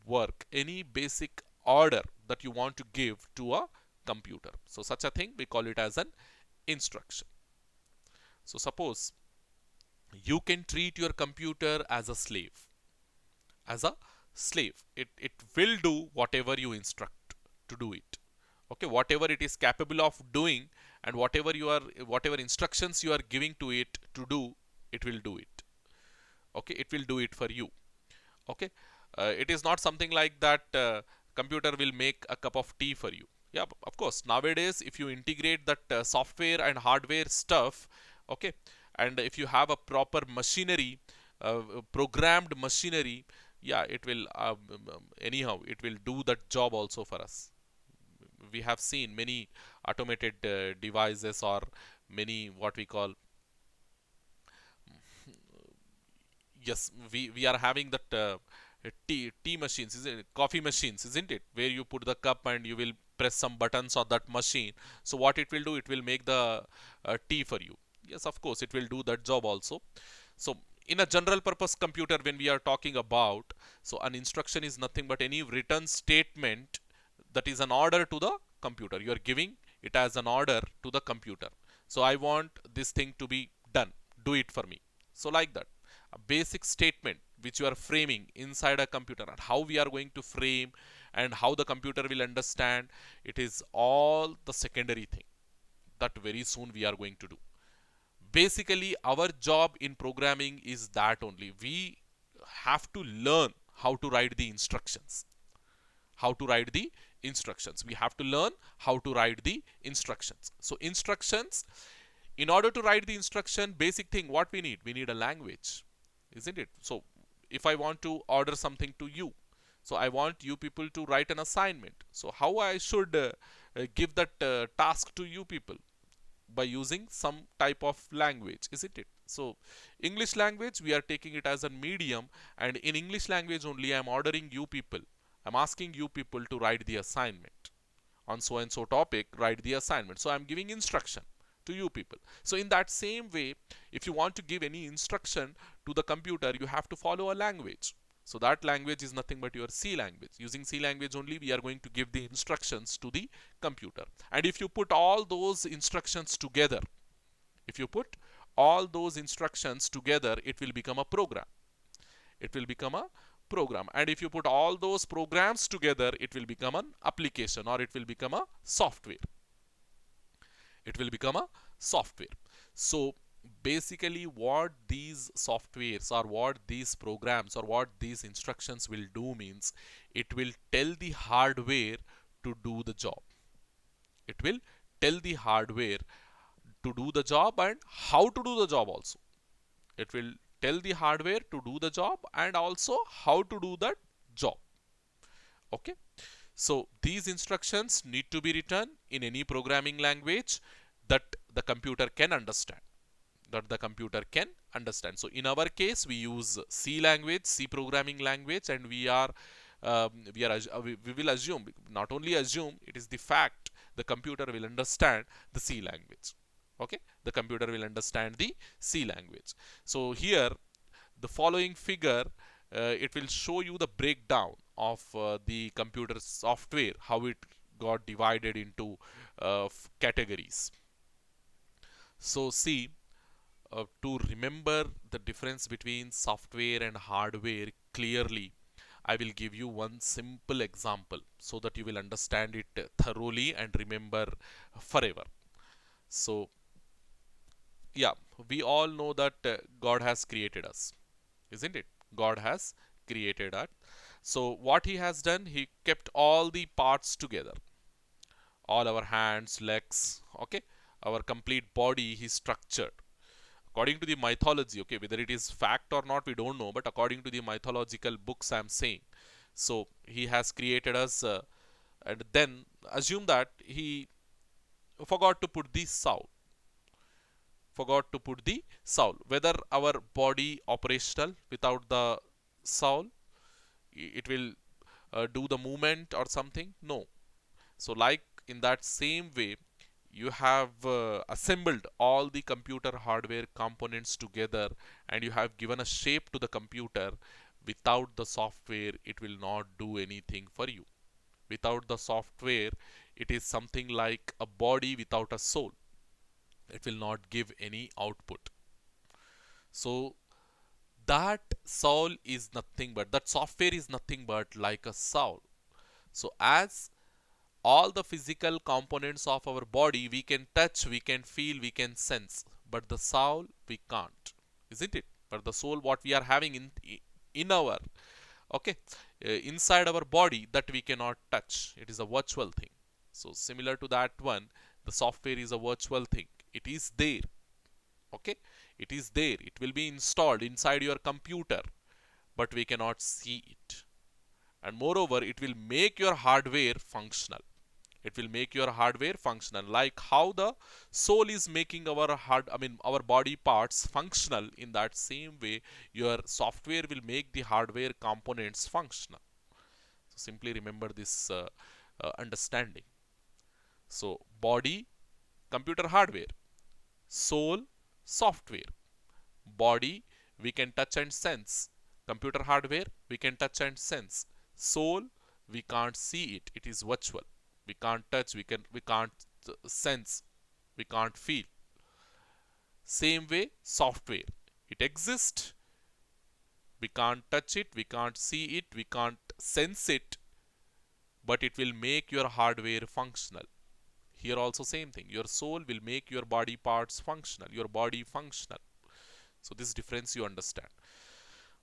work, any basic order that you want to give to a computer. So such a thing we call it as an instruction. So suppose you can treat your computer as a slave. As a slave, it will do whatever you instruct to do it. Okay, whatever it is capable of doing, and whatever instructions you are giving to it to do, it will do it. Okay, it will do it for you. Okay, it is not something like that computer will make a cup of tea for you. Yeah, of course, nowadays if you integrate that software and hardware stuff, okay, and if you have a proper machinery, programmed machinery, yeah, it will anyhow it will do that job also for us. We have seen many automated devices, or many what we call, yes, we are having that tea machines, isn't it? Coffee machines, isn't it? Where you put the cup and you will press some buttons on that machine. So what it will do, it will make the tea for you. Yes, of course, it will do that job also. So in a general purpose computer, when we are talking about, so an instruction is nothing but any written statement that is an order to the computer. You are giving it as an order to the computer. So I want this thing to be done. Do it for me. So like that, a basic statement which you are framing inside a computer, and how we are going to frame and how the computer will understand, it is all the secondary thing that very soon we are going to do. Basically our job in programming is that only. We have to learn how to write the instructions. How to write the instructions. We have to learn how to write the instructions. So instructions, in order to write the instruction, basic thing what we need a language, isn't it? So if I want to order something to you, so I want you people to write an assignment. So how I should give that task to you people? By using some type of language, isn't it? So English language, we are taking it as a medium, and in English language only I am ordering you people, I'm asking you people to write the assignment on so and so topic. Write the assignment. So I'm giving instruction to you people. So in that same way, if you want to give any instruction to the computer, you have to follow a language. So that language is nothing but your C language. Using C language only, we are going to give the instructions to the computer. And if you put all those instructions together, if you put all those instructions together, it will become a program. It will become a program. And if you put all those programs together, it will become an application, or it will become a software. It will become a software. So basically what these softwares, or what these programs, or what these instructions will do means, it will tell the hardware to do the job. It will tell the hardware to do the job and how to do the job also. It will tell the hardware to do the job and also how to do that job. Okay, so these instructions need to be written in any programming language that the computer can understand. So in our case, we use C language, C programming language, and we will assume, not only assume, it is the fact, the computer will understand the C language. Okay, the computer will understand the C language. So here, the following figure, it will show you the breakdown of the computer software, how it got divided into categories. So see, to remember the difference between software and hardware clearly, I will give you one simple example so that you will understand it thoroughly and remember forever. So yeah, we all know that God has created us, isn't it? God has created us. So what he has done, he kept all the parts together, all our hands, legs, okay, our complete body he structured according to the mythology. Okay, whether it is fact or not, we don't know, but according to the mythological books, I'm saying. So he has created us, and then assume that he forgot to put the soul. Forgot to put the soul. Whether our body operational without the soul, it will do the movement or something? No. So like in that same way, you have assembled all the computer hardware components together and you have given a shape to the computer. Without the software, it will not do anything for you. Without the software, it is something like a body without a soul. It will not give any output. So that soul is nothing but, that software is nothing but like a soul. So as all the physical components of our body we can touch, we can feel, we can sense, but the soul we can't, isn't it? But the soul what we are having in our, okay, inside our body, that we cannot touch. It is a virtual thing. So similar to that one, the software is a virtual thing. It is there, okay, it is there, it will be installed inside your computer, but we cannot see it. And moreover, it will make your hardware functional. It will make your hardware functional, like how the soul is making our our body parts functional. In that same way, your software will make the hardware components functional. So simply remember this understanding. So body, computer hardware; soul, software. Body, we can touch and sense. Computer hardware, we can touch and sense. Soul, we can't see it. It is virtual. We can't touch, we can't sense, we can't feel. Same way, software. It exists. We can't touch it, we can't see it, we can't sense it, but it will make your hardware functional. Here also same thing. Your soul will make your body parts functional, your body functional. So this difference you understand.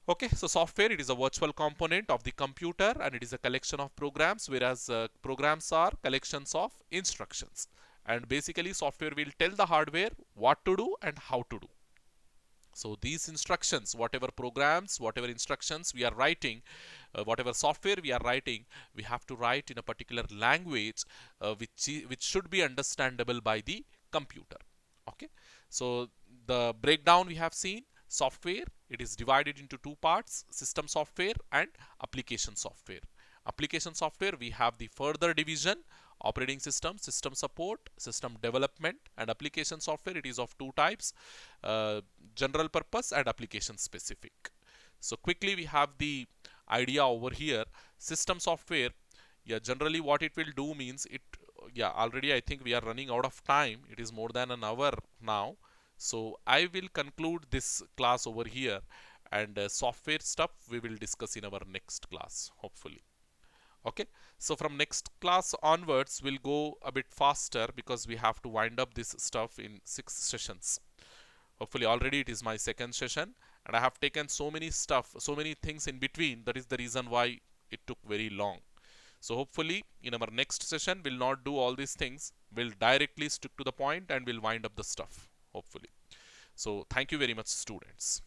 Okay, so software, it is a virtual component of the computer and it is a collection of programs, whereas programs are collections of instructions. And basically software will tell the hardware what to do and how to do. So these instructions, whatever programs, whatever instructions we are writing, whatever software we are writing, we have to write in a particular language which should be understandable by the computer. Okay, so the breakdown we have seen: software, it is divided into two parts: system software and application software. Application software, we have the further division: operating system, system support, system development. And application software, it is of two types: uh, general purpose and application specific. So quickly we have the idea over here. System software, yeah, generally what it will do means it, yeah, already I think we are running out of time. It is more than an hour now. So I will conclude this class over here, and software stuff we will discuss in our next class, hopefully. Okay, so from next class onwards we'll go a bit faster because we have to wind up this stuff in 6 sessions. Hopefully already it is my second session and I have taken so many stuff, so many things in between. That is the reason why it took very long. So hopefully in our next session we'll not do all these things. We'll directly stick to the point and we'll wind up the stuff, hopefully. So thank you very much, students.